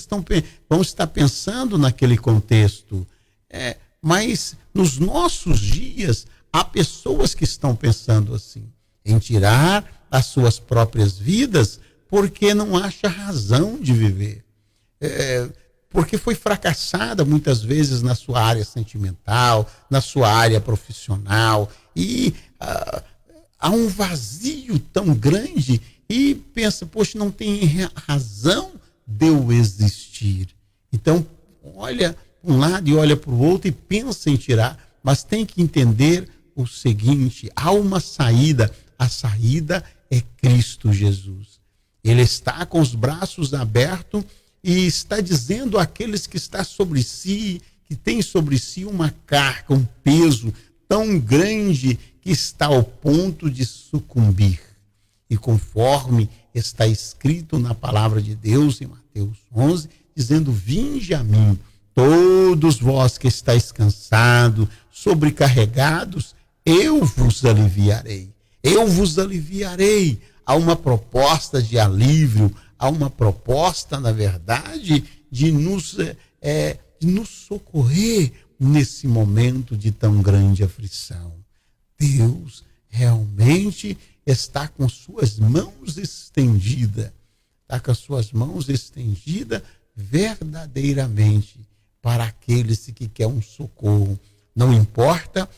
vão estar pensando naquele contexto. Mas nos nossos dias, há pessoas que estão pensando assim, em tirar as suas próprias vidas, porque não acha razão de viver. Porque foi fracassada muitas vezes na sua área sentimental, na sua área profissional, e há um vazio tão grande e pensa, poxa, não tem razão de eu existir. Então, olha para um lado e olha para o outro e pensa em tirar, mas tem que entender o seguinte: há uma saída, a saída é Cristo Jesus. Ele está com os braços abertos e está dizendo àqueles que está sobre si, que tem sobre si uma carga, um peso tão grande que está ao ponto de sucumbir. E conforme está escrito na palavra de Deus em Mateus 11, dizendo: vinde a mim, todos vós que estáis cansados, sobrecarregados, eu vos aliviarei. Eu vos aliviarei. Há uma proposta de alívio, há uma proposta, na verdade, de nos socorrer nesse momento de tão grande aflição. Deus realmente está com suas mãos estendidas, está com as suas mãos estendidas verdadeiramente para aqueles que querem um socorro. Não importa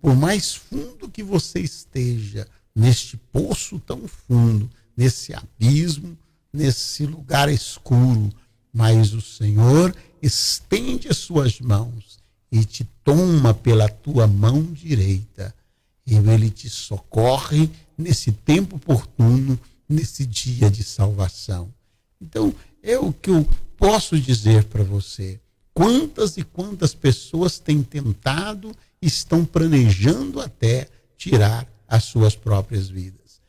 por mais fundo que você esteja, neste poço tão fundo, nesse abismo, nesse lugar escuro, mas o Senhor estende as suas mãos e te toma pela tua mão direita. E Ele te socorre nesse tempo oportuno, nesse dia de salvação. Então, é o que eu posso dizer para você. Quantas e quantas pessoas têm tentado, estão planejando até tirar as suas próprias vidas.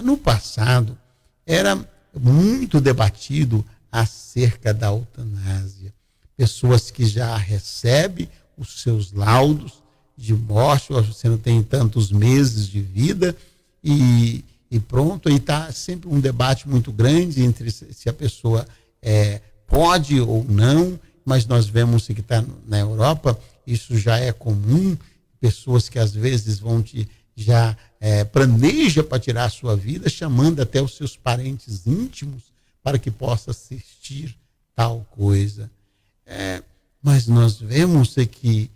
No passado, era muito debatido acerca da eutanásia. Pessoas que já recebem os seus laudos de morte, você não tem tantos meses de vida, e pronto, aí está sempre um debate muito grande entre se a pessoa pode ou não, mas nós vemos que está na Europa, isso já é comum, pessoas que às vezes planeja para tirar a sua vida, chamando até os seus parentes íntimos para que possa assistir tal coisa. Mas nós vemos que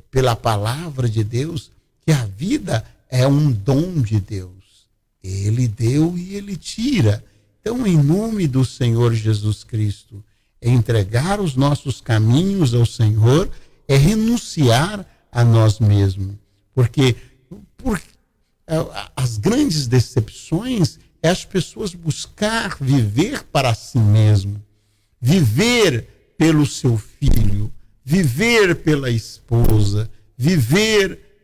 pela palavra de Deus, que a vida é um dom de Deus. Ele deu e Ele tira. Então, em nome do Senhor Jesus Cristo, entregar os nossos caminhos ao Senhor é renunciar a nós mesmos. Porque as grandes decepções é as pessoas buscar viver para si mesmo, viver pelo seu filho, viver pela esposa, viver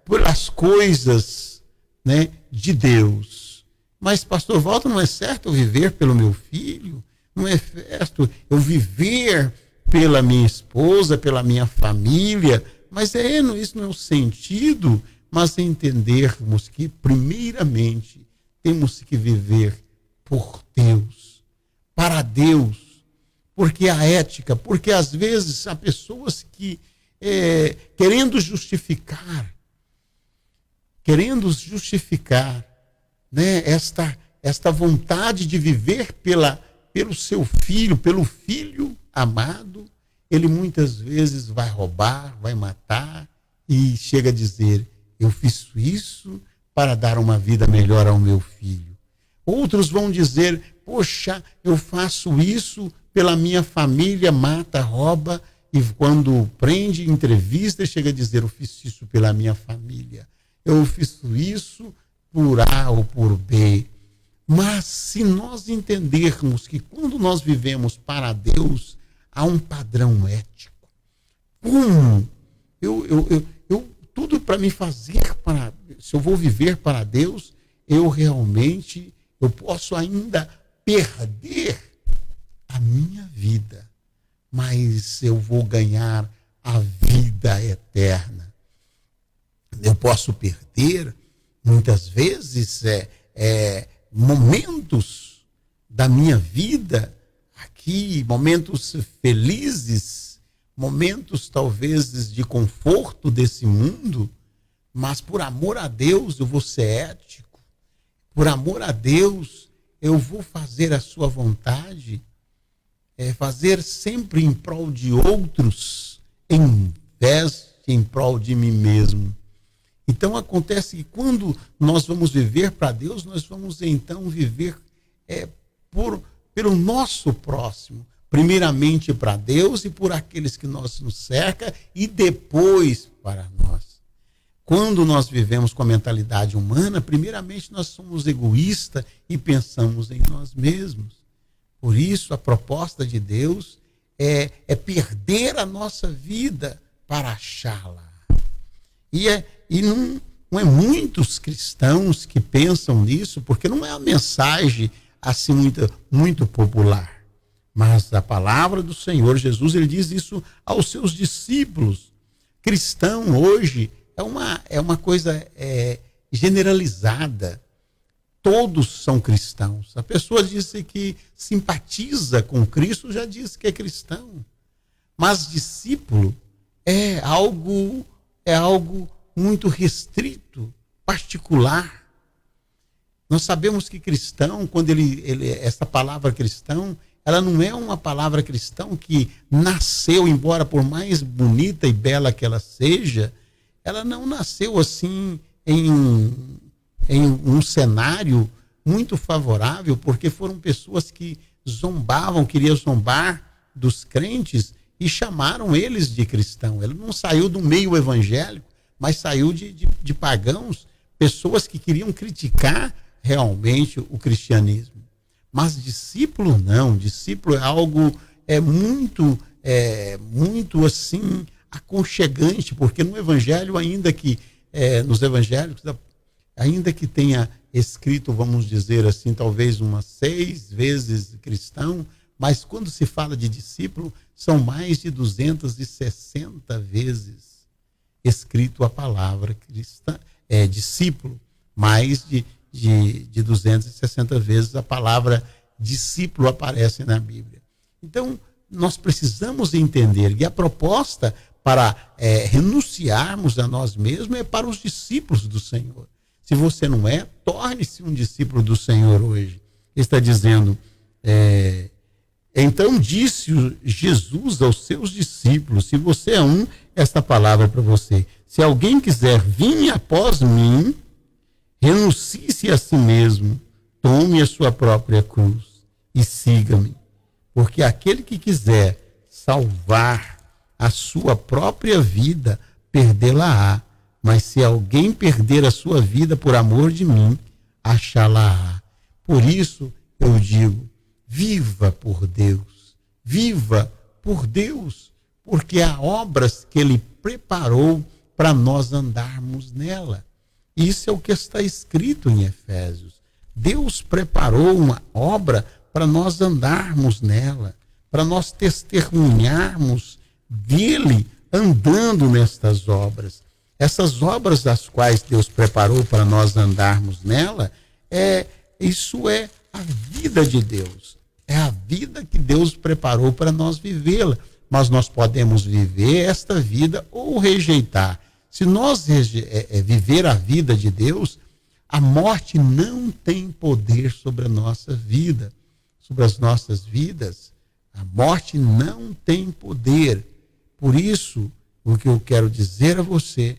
pelas coisas, né, de Deus. Mas, pastor Walter, não é certo eu viver pelo meu filho? Não é certo eu viver pela minha esposa, pela minha família? Mas isso não é o sentido, mas entendermos que, primeiramente, temos que viver por Deus, para Deus, porque a ética, porque às vezes há pessoas que, querendo justificar, né, esta vontade de viver pelo seu filho, pelo filho amado, ele muitas vezes vai roubar, vai matar e chega a dizer: eu fiz isso para dar uma vida melhor ao meu filho. Outros vão dizer: poxa, eu faço isso pela minha família, mata, rouba, e quando prende, entrevista, chega a dizer: eu fiz isso pela minha família, eu fiz isso por A ou por B. Mas se nós entendermos que quando nós vivemos para Deus, há um padrão ético. Tudo para me fazer se eu vou viver para Deus, eu posso ainda perder a minha vida, mas eu vou ganhar a vida eterna. Eu posso perder, muitas vezes, momentos da minha vida aqui, momentos felizes, momentos talvez de conforto desse mundo, mas por amor a Deus eu vou ser ético, por amor a Deus eu vou fazer a sua vontade, fazer sempre em prol de outros, em vez de em prol de mim mesmo. Então acontece que quando nós vamos viver para Deus, nós vamos então viver pelo nosso próximo, primeiramente para Deus e por aqueles que nos cercam, e depois para nós. Quando nós vivemos com a mentalidade humana, primeiramente nós somos egoístas e pensamos em nós mesmos. Por isso, a proposta de Deus é perder a nossa vida para achá-la. E não é muitos cristãos que pensam nisso, porque não é uma mensagem assim muito popular. Mas a palavra do Senhor Jesus, ele diz isso aos seus discípulos. Cristão hoje é uma coisa generalizada. Todos são cristãos. A pessoa diz que simpatiza com Cristo, já diz que é cristão. Mas discípulo é algo muito restrito, particular. Nós sabemos que cristão, quando essa palavra cristão, ela não é uma palavra cristão que nasceu, embora por mais bonita e bela que ela seja, ela não nasceu assim em um cenário muito favorável, porque foram pessoas que queriam zombar dos crentes e chamaram eles de cristão. Ele não saiu do meio evangélico, mas saiu de pagãos, pessoas que queriam criticar realmente o cristianismo. Mas discípulo não, discípulo é algo muito assim aconchegante, porque no evangelho, nos evangélicos, ainda que tenha escrito, vamos dizer assim, talvez umas 6 vezes cristão, mas quando se fala de discípulo, são mais de 260 vezes escrito a palavra cristã, discípulo, mais de 260 vezes a palavra discípulo aparece na Bíblia. Então, nós precisamos entender que a proposta para renunciarmos a nós mesmos é para os discípulos do Senhor. Se você não é, torne-se um discípulo do Senhor hoje. Ele está dizendo, então disse Jesus aos seus discípulos, se você é um, esta palavra é para você. Se alguém quiser vir após mim, renuncie-se a si mesmo, tome a sua própria cruz e siga-me. Porque aquele que quiser salvar a sua própria vida, perdê-la-á. Mas se alguém perder a sua vida por amor de mim, achá-la-á. Por isso eu digo, viva por Deus, porque há obras que ele preparou para nós andarmos nela. Isso é o que está escrito em Efésios. Deus preparou uma obra para nós andarmos nela, para nós testemunharmos dele andando nestas obras. Essas obras das quais Deus preparou para nós andarmos nela, isso é a vida de Deus. É a vida que Deus preparou para nós vivê-la. Mas nós podemos viver esta vida ou rejeitar. Se nós viver a vida de Deus, a morte não tem poder sobre a nossa vida, sobre as nossas vidas. A morte não tem poder. Por isso, o que eu quero dizer a você,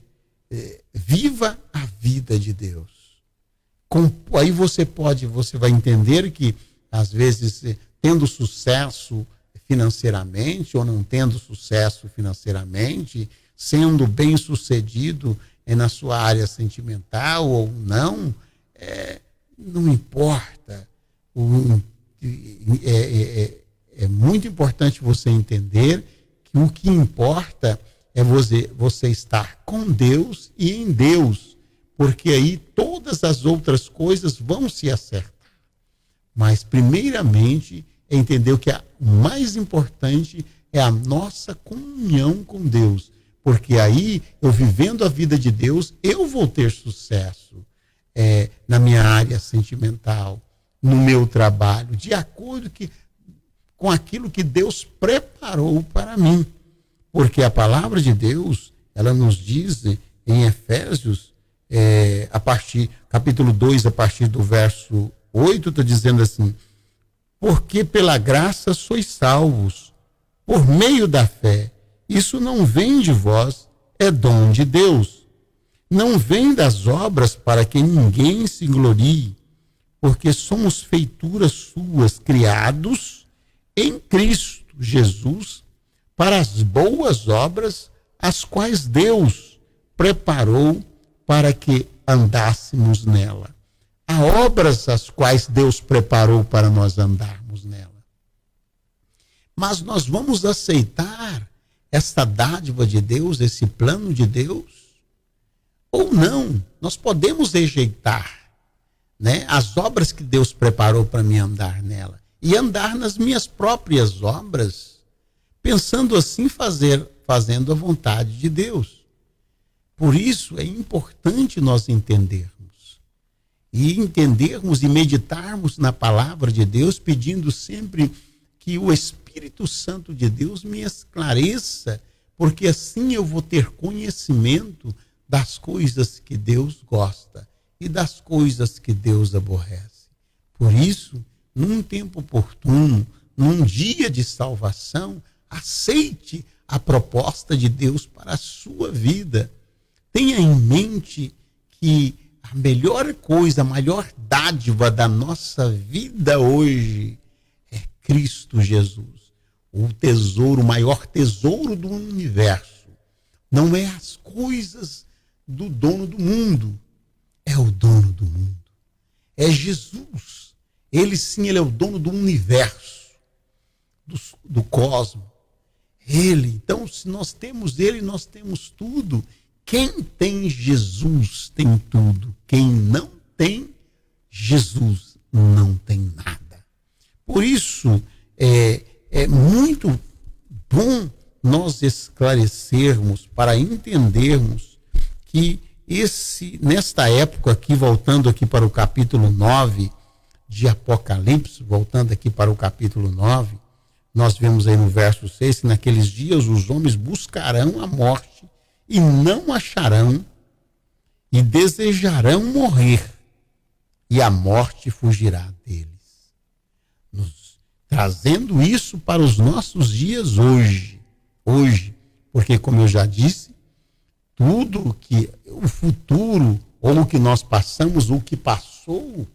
viva a vida de Deus. Aí você vai entender que, às vezes, tendo sucesso financeiramente ou não tendo sucesso financeiramente, sendo bem sucedido na sua área sentimental ou não, não importa. É muito importante você entender que o que importa é você estar com Deus e em Deus, porque aí todas as outras coisas vão se acertar. Mas, primeiramente, é entender que o mais importante é a nossa comunhão com Deus, porque aí, eu vivendo a vida de Deus, eu vou ter sucesso na minha área sentimental, no meu trabalho, de acordo com aquilo que Deus preparou para mim. Porque a palavra de Deus, ela nos diz em Efésios, capítulo 2, a partir do verso 8, está dizendo assim: porque pela graça sois salvos, por meio da fé. Isso não vem de vós, é dom de Deus. Não vem das obras para que ninguém se glorie, porque somos feituras suas, criados em Cristo Jesus, para as boas obras, as quais Deus preparou para que andássemos nela. Há obras as quais Deus preparou para nós andarmos nela. Mas nós vamos aceitar essa dádiva de Deus, esse plano de Deus? Ou não? Nós podemos rejeitar, né, as obras que Deus preparou para mim andar nela e andar nas minhas próprias obras, pensando assim fazendo a vontade de Deus. Por isso é importante nós entendermos e meditarmos na palavra de Deus, pedindo sempre que o Espírito Santo de Deus me esclareça, porque assim eu vou ter conhecimento das coisas que Deus gosta e das coisas que Deus aborrece. Por isso, num tempo oportuno, num dia de salvação, aceite a proposta de Deus para a sua vida. Tenha em mente que a melhor coisa, a maior dádiva da nossa vida hoje é Cristo Jesus. O tesouro, o maior tesouro do universo. Não é as coisas do dono do mundo, é o dono do mundo. É Jesus. Ele sim, ele é o dono do universo, do cosmos. Ele, então, se nós temos ele, nós temos tudo. Quem tem Jesus tem tudo. Quem não tem Jesus não tem nada. Por isso, é muito bom nós esclarecermos, para entendermos que nesta época aqui, voltando aqui para o capítulo 9 de Apocalipse, voltando aqui para o capítulo 9, nós vemos aí no verso 6, que naqueles dias os homens buscarão a morte e não acharão, e desejarão morrer, e a morte fugirá deles. Trazendo isso para os nossos dias hoje, porque como eu já disse, tudo que o futuro, ou o que nós passamos, o que passou,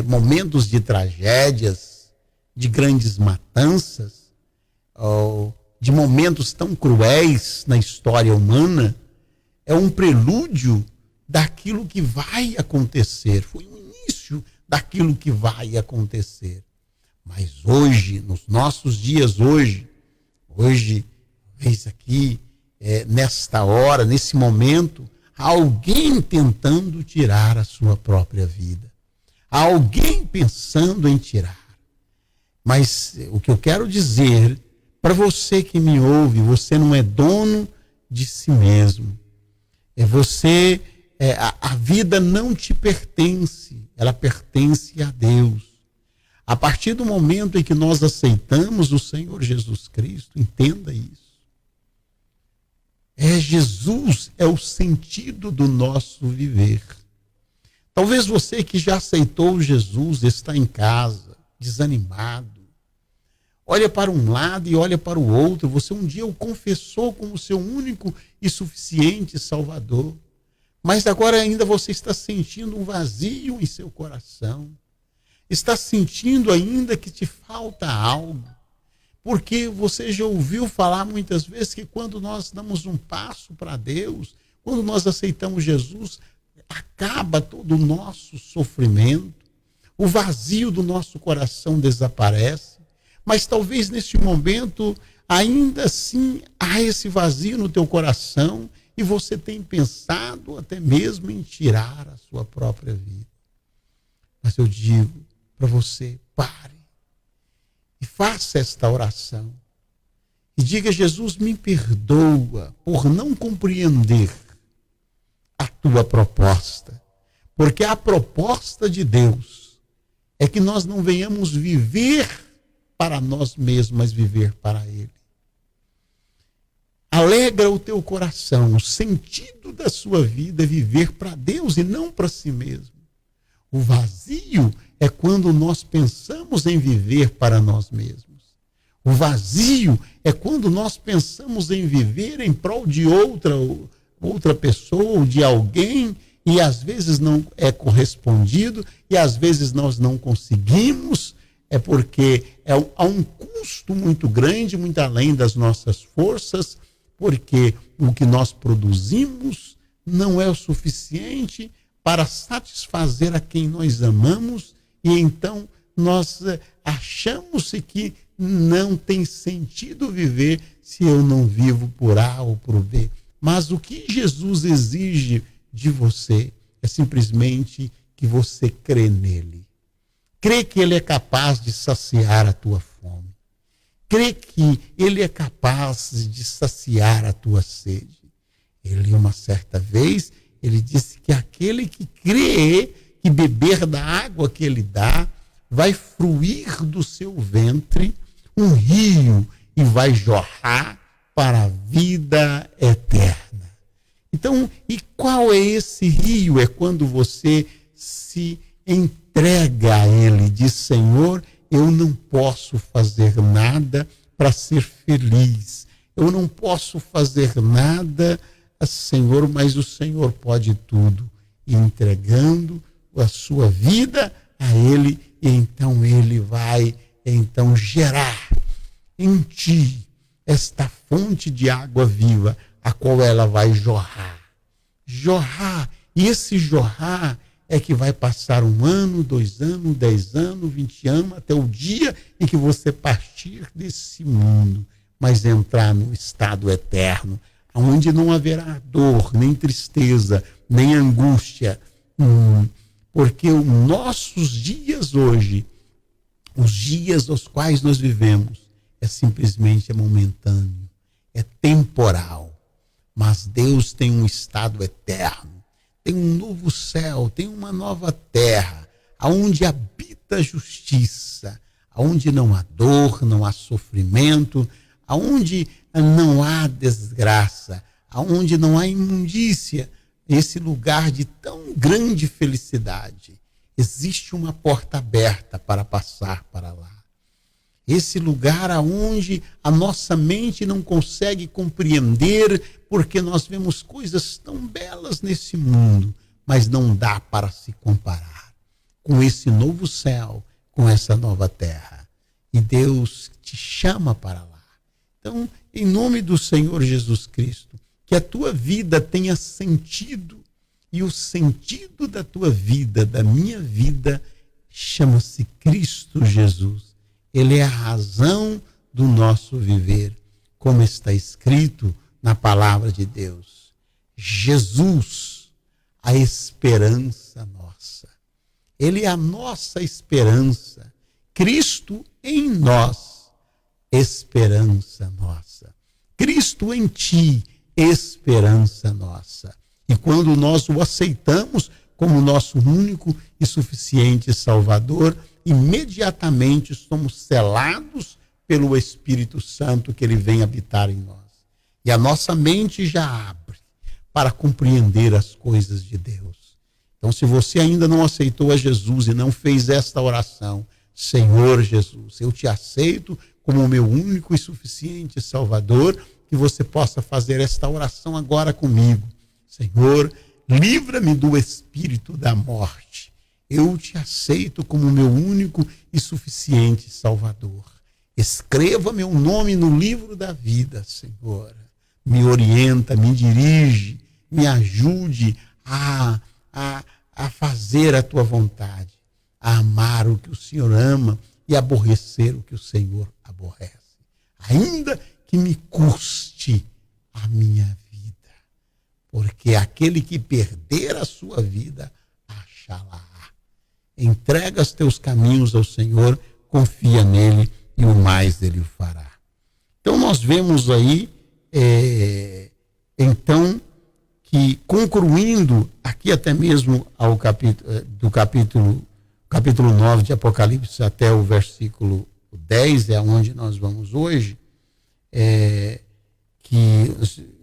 momentos de tragédias, de grandes matanças, de momentos tão cruéis na história humana, é um prelúdio daquilo que vai acontecer. Foi o início daquilo que vai acontecer. Mas hoje, nos nossos dias hoje, veja aqui, nesta hora, nesse momento, há alguém tentando tirar a sua própria vida. Há alguém pensando em tirar. Mas o que eu quero dizer, para você que me ouve, você não é dono de si mesmo. A vida não te pertence, ela pertence a Deus. A partir do momento em que nós aceitamos o Senhor Jesus Cristo, entenda isso. Jesus é o sentido do nosso viver. Talvez você que já aceitou Jesus está em casa, desanimado. Olha para um lado e olha para o outro. Você um dia o confessou como seu único e suficiente Salvador. Mas agora ainda você está sentindo um vazio em seu coração. Está sentindo ainda que te falta algo. Porque você já ouviu falar muitas vezes que quando nós damos um passo para Deus, quando nós aceitamos Jesus, acaba todo o nosso sofrimento, o vazio do nosso coração desaparece. Mas talvez neste momento ainda assim há esse vazio no teu coração e você tem pensado até mesmo em tirar a sua própria vida. Mas eu digo para você, pare e faça esta oração. E diga: Jesus, me perdoa por não compreender a tua proposta. Porque a proposta de Deus é que nós não venhamos viver para nós mesmos, mas viver para Ele. Alegra o teu coração. O sentido da sua vida é viver para Deus e não para si mesmo. O vazio é quando nós pensamos em viver para nós mesmos. O vazio é quando nós pensamos em viver em prol de outra pessoa ou de alguém e às vezes não é correspondido e às vezes nós não conseguimos, é porque há um custo muito grande, muito além das nossas forças, porque o que nós produzimos não é o suficiente para satisfazer a quem nós amamos e então nós achamos que não tem sentido viver se eu não vivo por A ou por B. Mas o que Jesus exige de você é simplesmente que você crê nele. Crê que ele é capaz de saciar a tua fome. Crê que ele é capaz de saciar a tua sede. Ele, uma certa vez, ele disse que aquele que crê que beber da água que ele dá, vai fruir do seu ventre um rio e vai jorrar para a vida eterna. Então, e qual é esse rio? É quando você se entrega a ele, diz: Senhor, eu não posso fazer nada para ser feliz. Eu não posso fazer nada, Senhor, mas o Senhor pode tudo. E entregando a sua vida a ele, e então ele vai gerar em ti esta fonte de água viva, a qual ela vai jorrar. Jorrar. E esse jorrar é que vai passar 1 ano, 2 anos, 10 anos, 20 anos, até o dia em que você partir desse mundo, mas entrar no estado eterno, onde não haverá dor, nem tristeza, nem angústia. Porque os nossos dias hoje, os dias aos quais nós vivemos, é simplesmente momentâneo, é temporal. Mas Deus tem um estado eterno, tem um novo céu, tem uma nova terra, aonde habita a justiça, aonde não há dor, não há sofrimento, aonde não há desgraça, aonde não há imundícia. Esse lugar de tão grande felicidade, existe uma porta aberta para passar para lá. Esse lugar aonde a nossa mente não consegue compreender, porque nós vemos coisas tão belas nesse mundo, mas não dá para se comparar com esse novo céu, com essa nova terra. E Deus te chama para lá. Então, em nome do Senhor Jesus Cristo, que a tua vida tenha sentido, e o sentido da tua vida, da minha vida, chama-se Cristo Jesus. Ele é a razão do nosso viver, como está escrito na palavra de Deus. Jesus, a esperança nossa. Ele é a nossa esperança. Cristo em nós, esperança nossa. Cristo em ti, esperança nossa. E quando nós o aceitamos como nosso único e suficiente Salvador, imediatamente somos selados pelo Espírito Santo que ele vem habitar em nós. E a nossa mente já abre para compreender as coisas de Deus. Então, se você ainda não aceitou a Jesus e não fez esta oração: Senhor Jesus, eu te aceito como o meu único e suficiente Salvador, que você possa fazer esta oração agora comigo. Senhor, livra-me do espírito da morte. Eu te aceito como meu único e suficiente Salvador. Escreva meu nome no livro da vida, Senhor. Me orienta, me dirige, me ajude a fazer a tua vontade, a amar o que o Senhor ama e aborrecer o que o Senhor aborrece. Ainda que me custe a minha vida, porque aquele que perder a sua vida, achará. Entrega os teus caminhos ao Senhor, confia nele e o mais ele o fará. Então nós vemos aí, então, que concluindo aqui até mesmo ao do capítulo 9 de Apocalipse até o versículo 10, é onde nós vamos hoje, que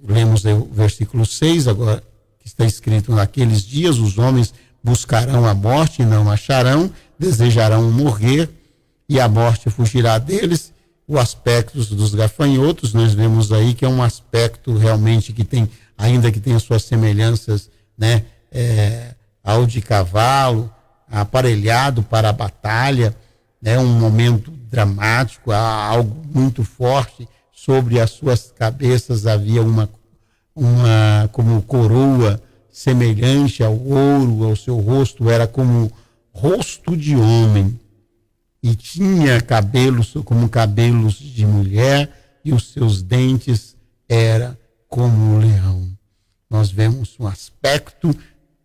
lemos aí o versículo 6, agora que está escrito: naqueles dias os homens buscarão a morte e não acharão, desejarão morrer e a morte fugirá deles. O aspecto dos gafanhotos, nós vemos aí que é um aspecto realmente que tem, ainda que tenha suas semelhanças, né, ao de cavalo, aparelhado para a batalha, né, um momento dramático, algo muito forte. Sobre as suas cabeças havia uma como coroa semelhante ao ouro, ao seu rosto era como rosto de homem, e tinha cabelos como cabelos de mulher, e os seus dentes era como um leão. Nós vemos um aspecto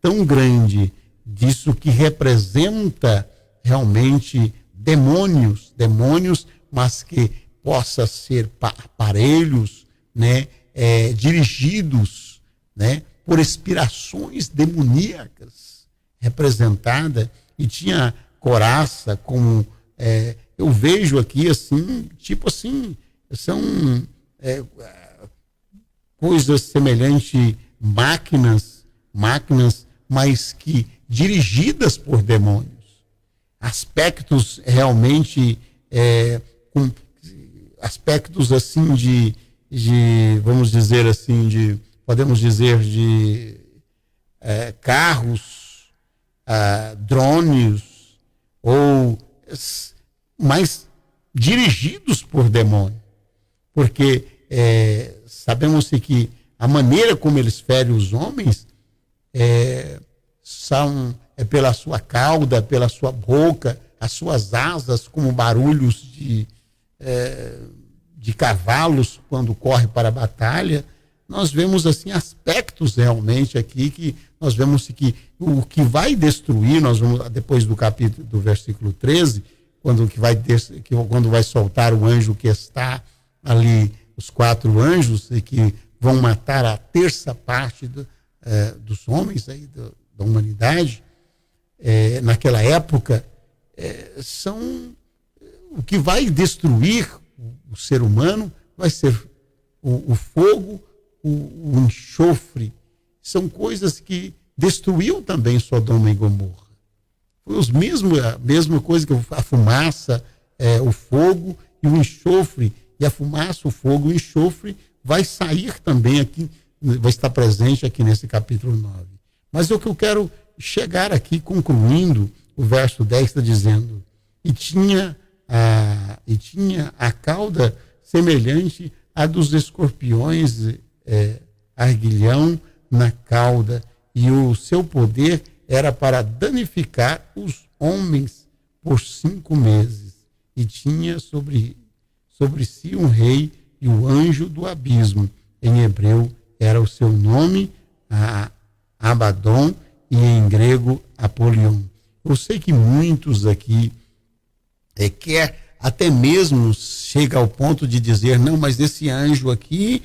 tão grande disso que representa realmente demônios, mas que possa ser aparelhos, né, dirigidos, né, por inspirações demoníacas, representada, e tinha coraça como, eu vejo aqui assim, tipo assim, são coisas semelhantes, máquinas, mas que dirigidas por demônios, aspectos realmente, com aspectos assim de, vamos dizer assim, podemos dizer de carros, drones, ou mais dirigidos por demônio, porque sabemos que a maneira como eles ferem os homens pela sua cauda, pela sua boca, as suas asas como barulhos de cavalos quando corre para a batalha. Nós vemos assim aspectos realmente aqui que nós vemos que o que vai destruir, nós vamos depois do versículo 13, quando vai soltar o anjo que está ali, os 4 anjos, e que vão matar a terça parte dos homens aí da humanidade, naquela época, são o que vai destruir o ser humano, vai ser o fogo, o enxofre. São coisas que destruiu também Sodoma e Gomorra. Foi a mesma coisa que a fumaça, o fogo e o enxofre. E a fumaça, o fogo e o enxofre vai sair também aqui, vai estar presente aqui nesse capítulo 9. Mas o que eu quero chegar aqui, concluindo, o verso 10 está dizendo: e tinha a cauda semelhante à dos escorpiões, arguilhão na cauda, e o seu poder era para danificar os homens por 5 meses. E tinha sobre si um rei e o anjo do abismo. Em hebreu era o seu nome, Abaddon, e em grego Apolion. Eu sei que muitos aqui quer até mesmo chega ao ponto de dizer: não, mas esse anjo aqui,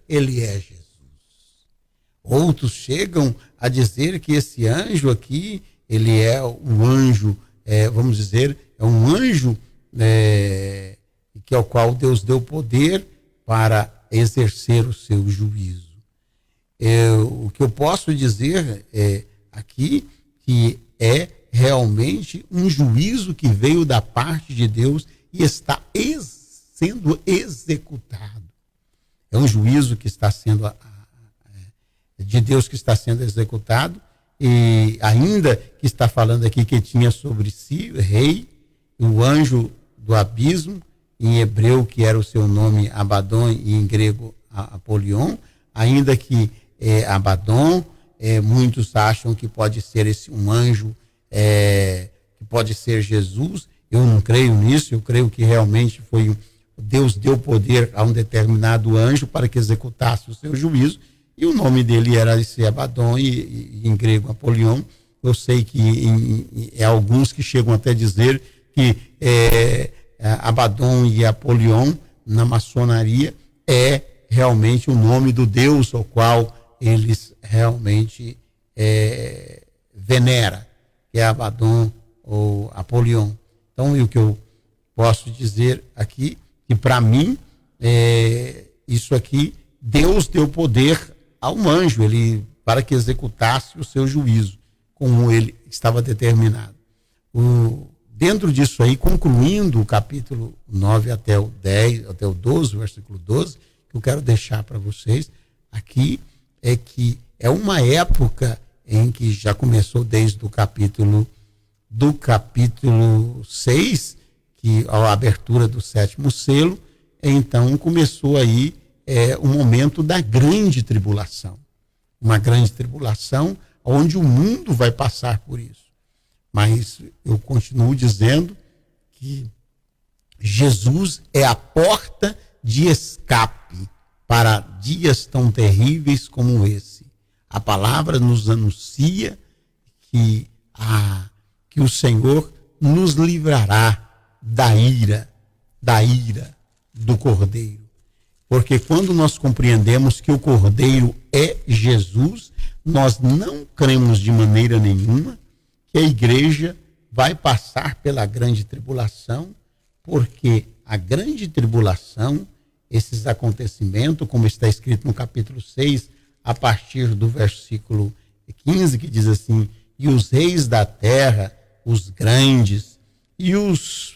ele é Jesus. Outros chegam a dizer que esse anjo aqui, ele é um anjo, vamos dizer, é um anjo que ao qual Deus deu poder para exercer o seu juízo. O que eu posso dizer aqui, que é realmente um juízo que veio da parte de Deus e está sendo executado. É um juízo que está sendo de Deus, que está sendo executado, e ainda que está falando aqui que tinha sobre si o rei, o anjo do abismo, em hebreu que era o seu nome Abaddon e em grego Apolion, ainda que Abaddon, muitos acham que pode ser um anjo, que pode ser Jesus. Eu não creio nisso, eu creio que realmente foi Deus deu poder a um determinado anjo para que executasse o seu juízo, e o nome dele era esse Abaddon, e em grego Apolion. Eu sei que alguns que chegam até a dizer que Abaddon e Apolion na maçonaria é realmente o nome do Deus ao qual eles realmente veneram, que é Abaddon ou Apolion. Então, o que eu posso dizer aqui, que para mim, isso aqui, Deus deu poder a um anjo para que executasse o seu juízo, como ele estava determinado. Dentro disso aí, concluindo o capítulo 9 até o 10, até o 12, o versículo 12, que eu quero deixar para vocês aqui, é que é uma época em que já começou desde o capítulo 6, que a abertura do 7º selo, então começou aí o momento da grande tribulação. Uma grande tribulação onde o mundo vai passar por isso. Mas eu continuo dizendo que Jesus é a porta de escape para dias tão terríveis como esse. A palavra nos anuncia que o Senhor nos livrará da ira do Cordeiro. Porque quando nós compreendemos que o Cordeiro é Jesus, nós não cremos de maneira nenhuma que a igreja vai passar pela grande tribulação, porque a grande tribulação, esses acontecimentos, como está escrito no capítulo 6, a partir do versículo 15, que diz assim: e os reis da terra, os grandes, e os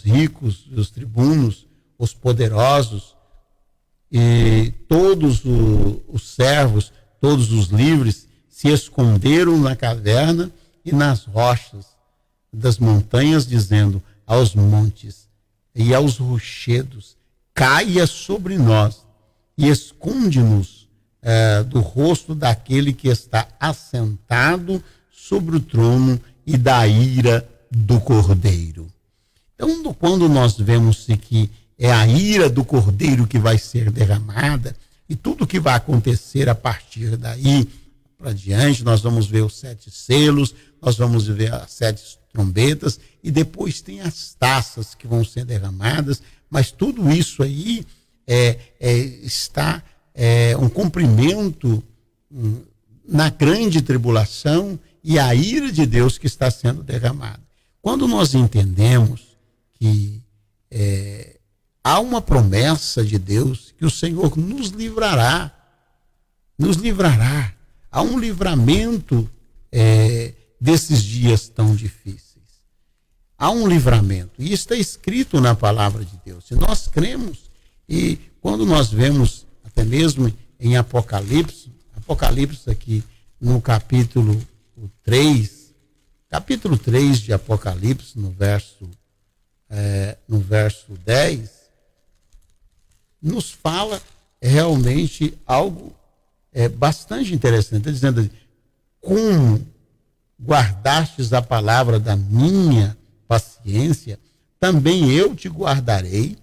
ricos, os tribunos, os poderosos, e todos os servos, todos os livres, se esconderam na caverna e nas rochas das montanhas, dizendo aos montes e aos rochedos: caia sobre nós e esconde-nos do rosto daquele que está assentado sobre o trono e da ira do Cordeiro. Então, quando nós vemos que é a ira do Cordeiro que vai ser derramada, e tudo que vai acontecer a partir daí para diante, nós vamos ver os 7 selos, nós vamos ver as 7 trombetas, e depois tem as taças que vão ser derramadas, mas tudo isso aí está um cumprimento na grande tribulação e a ira de Deus que está sendo derramada. Quando nós entendemos que há uma promessa de Deus que o Senhor nos livrará. Há um livramento desses dias tão difíceis. Há um livramento. E isso está escrito na palavra de Deus. Se nós cremos, e quando nós vemos, até mesmo em Apocalipse aqui no capítulo 3 de Apocalipse, no verso 10, nos fala realmente algo bastante interessante. Está dizendo assim: como guardastes a palavra da minha paciência, também eu te guardarei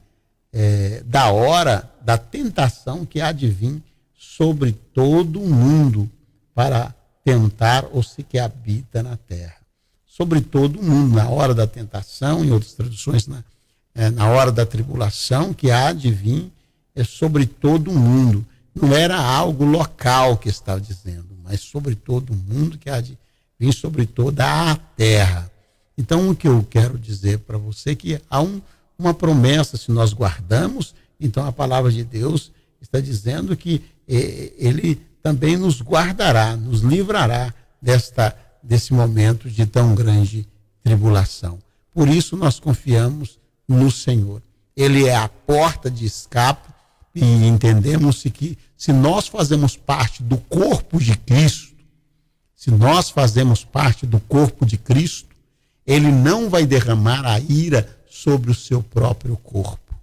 da hora da tentação que há de vir sobre todo o mundo para tentar os que habita na terra. Sobre todo o mundo, na hora da tentação, em outras traduções, na hora da tribulação que há de vir, sobre todo o mundo. Não era algo local que estava dizendo, mas sobre todo o mundo que há de vir, sobre toda a terra. Então, o que eu quero dizer para você é que há uma promessa, se nós guardamos, então a palavra de Deus está dizendo que ele também nos guardará, nos livrará desse momento de tão grande tribulação. Por isso nós confiamos no Senhor. Ele é a porta de escape, e entendemos que se nós fazemos parte do corpo de Cristo, ele não vai derramar a ira sobre o seu próprio corpo.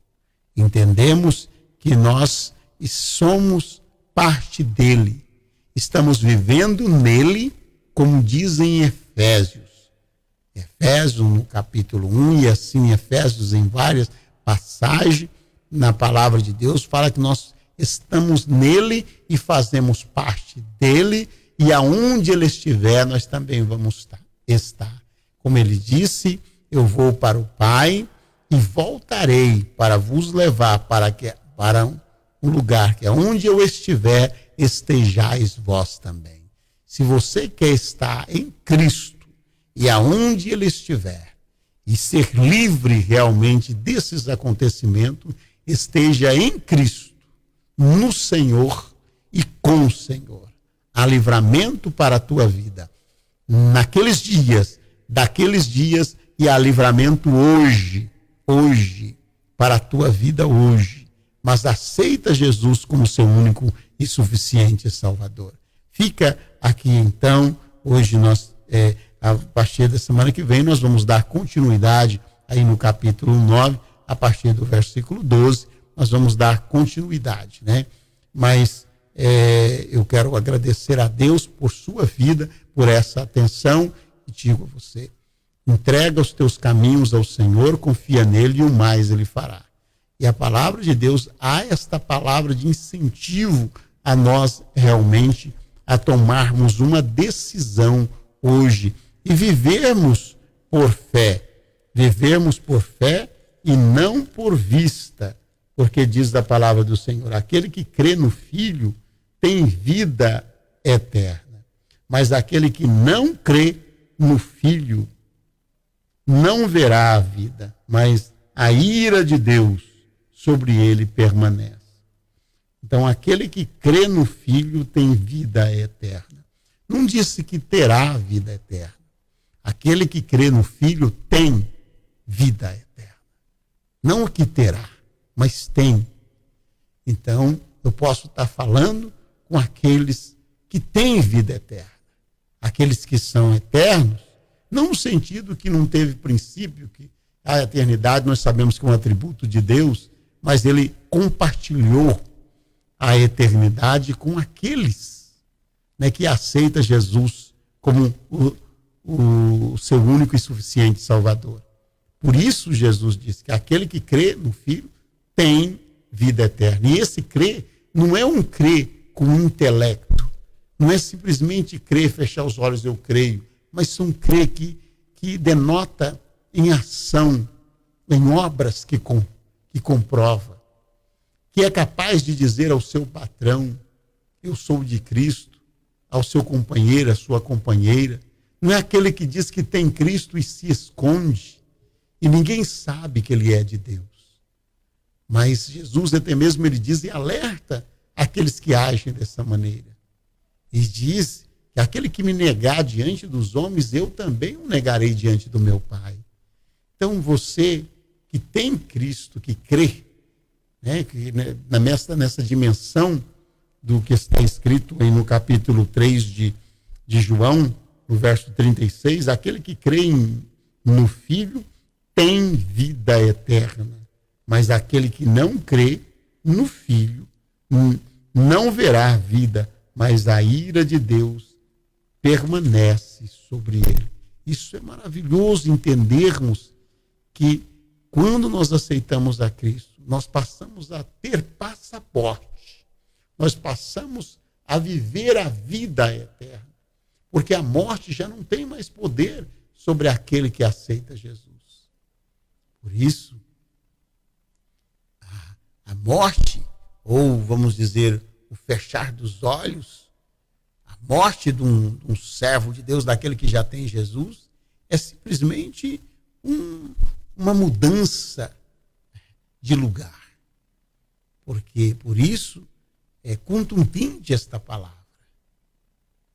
Entendemos que nós somos parte dele. Estamos vivendo nele, como dizem Efésios. Efésios no capítulo 1, e assim Efésios em várias passagens, na palavra de Deus, fala que nós estamos nele e fazemos parte dele, e aonde ele estiver, nós também vamos estar. Como ele disse, eu vou para o Pai e voltarei para vos levar para um lugar que onde eu estiver, estejais vós também. Se você quer estar em Cristo e aonde ele estiver, e ser livre realmente desses acontecimentos, esteja em Cristo, no Senhor e com o Senhor. Há livramento para a tua vida naqueles dias, daqueles dias, e há livramento hoje, para a tua vida hoje. Mas aceita Jesus como seu único e suficiente Salvador. Fica aqui então, hoje nós, a partir da semana que vem, nós vamos dar continuidade aí no capítulo 9, a partir do versículo 12, nós vamos dar continuidade, né? Mas eu quero agradecer a Deus por sua vida, por essa atenção, e digo a você, entrega os teus caminhos ao Senhor, confia nele e o mais ele fará. E a palavra de Deus, há esta palavra de incentivo a nós realmente a tomarmos uma decisão hoje e vivermos por fé e não por vista, porque diz da palavra do Senhor, aquele que crê no Filho tem vida eterna, mas aquele que não crê no Filho não verá a vida, mas a ira de Deus sobre ele permanece. Então, aquele que crê no Filho tem vida eterna. Não disse que terá vida eterna. Aquele que crê no Filho tem vida eterna. Não o que terá, mas tem. Então, eu posso estar falando com aqueles que têm vida eterna. Aqueles que são eternos, não no sentido que não teve princípio, que a eternidade nós sabemos que é um atributo de Deus, mas ele compartilhou a eternidade com aqueles, né, que aceitam Jesus como o seu único e suficiente Salvador. Por isso Jesus disse que aquele que crê no Filho tem vida eterna. E esse crer não é um crer com intelecto, não é simplesmente crer, fechar os olhos, eu creio, mas um crer que denota em ação, em obras que comprova, que é capaz de dizer ao seu patrão, eu sou de Cristo, ao seu companheiro, à sua companheira. Não é aquele que diz que tem Cristo e se esconde, e ninguém sabe que ele é de Deus. Mas Jesus até mesmo ele diz e alerta aqueles que agem dessa maneira. E diz que aquele que me negar diante dos homens, eu também o negarei diante do meu Pai. Então você que tem Cristo, que crê, né, que nessa dimensão do que está escrito aí no capítulo 3 de João, no verso 36, aquele que crê no Filho tem vida eterna, mas aquele que não crê no Filho não verá a vida, mas a ira de Deus permanece sobre ele. Isso é maravilhoso entendermos que quando nós aceitamos a Cristo, nós passamos a ter passaporte, nós passamos a viver a vida eterna, porque a morte já não tem mais poder sobre aquele que aceita Jesus. Por isso, a morte, ou vamos dizer, o fechar dos olhos, a morte de um servo de Deus, daquele que já tem Jesus, é simplesmente uma mudança de lugar. Porque, por isso, é contundente esta palavra.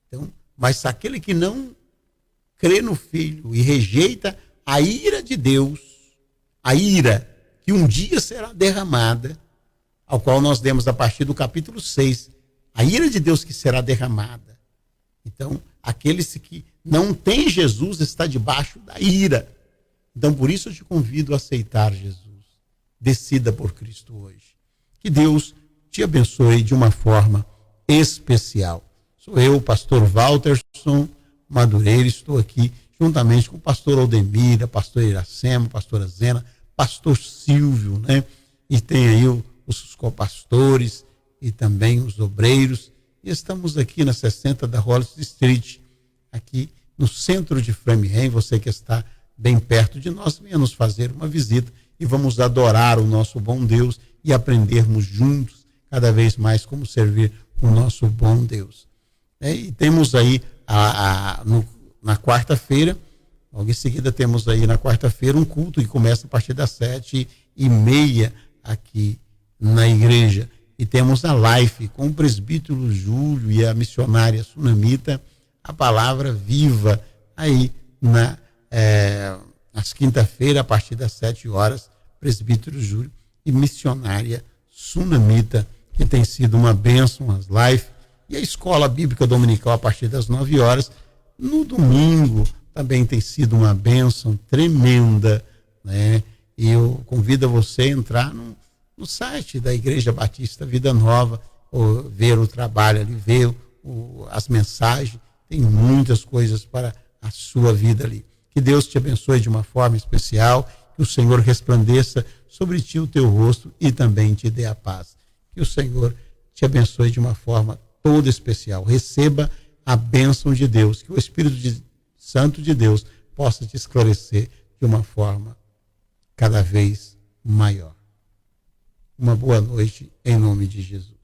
Então, mas aquele que não crê no Filho e rejeita a ira de Deus, a ira que um dia será derramada, ao qual nós demos a partir do capítulo 6, a ira de Deus que será derramada. Então, aqueles que não têm Jesus está debaixo da ira. Então, por isso eu te convido a aceitar Jesus. Decida por Cristo hoje. Que Deus te abençoe de uma forma especial. Sou eu, pastor Walterson Madureira, estou aqui juntamente com o pastor Aldemir, a pastora Iracema, a pastora Zena, pastor Silvio, né? E tem aí os copastores e também os obreiros. E estamos aqui na 60 da Hollis Street, aqui no centro de Framingham. Você que está bem perto de nós, venha nos fazer uma visita e vamos adorar o nosso bom Deus e aprendermos juntos cada vez mais como servir o nosso bom Deus. E temos aí na quarta-feira, logo em seguida temos aí na quarta-feira um culto que começa a partir das 7h30 aqui na igreja. E temos a live com o presbítero Júlio e a missionária sunamita, a palavra viva, aí às quinta-feira, a partir das 7h, presbítero Júlio e missionária sunamita, que tem sido uma bênção, as lives. E a escola bíblica dominical a partir das 9h. No domingo também tem sido uma bênção tremenda, né? E eu convido você a entrar no site da Igreja Batista Vida Nova, ou ver o trabalho ali, ver as mensagens. Tem muitas coisas para a sua vida ali. Que Deus te abençoe de uma forma especial, que o Senhor resplandeça sobre ti o teu rosto e também te dê a paz. Que o Senhor te abençoe de uma forma toda especial. Receba a bênção de Deus, que o Espírito Santo de Deus possa te esclarecer de uma forma cada vez maior. Uma boa noite em nome de Jesus.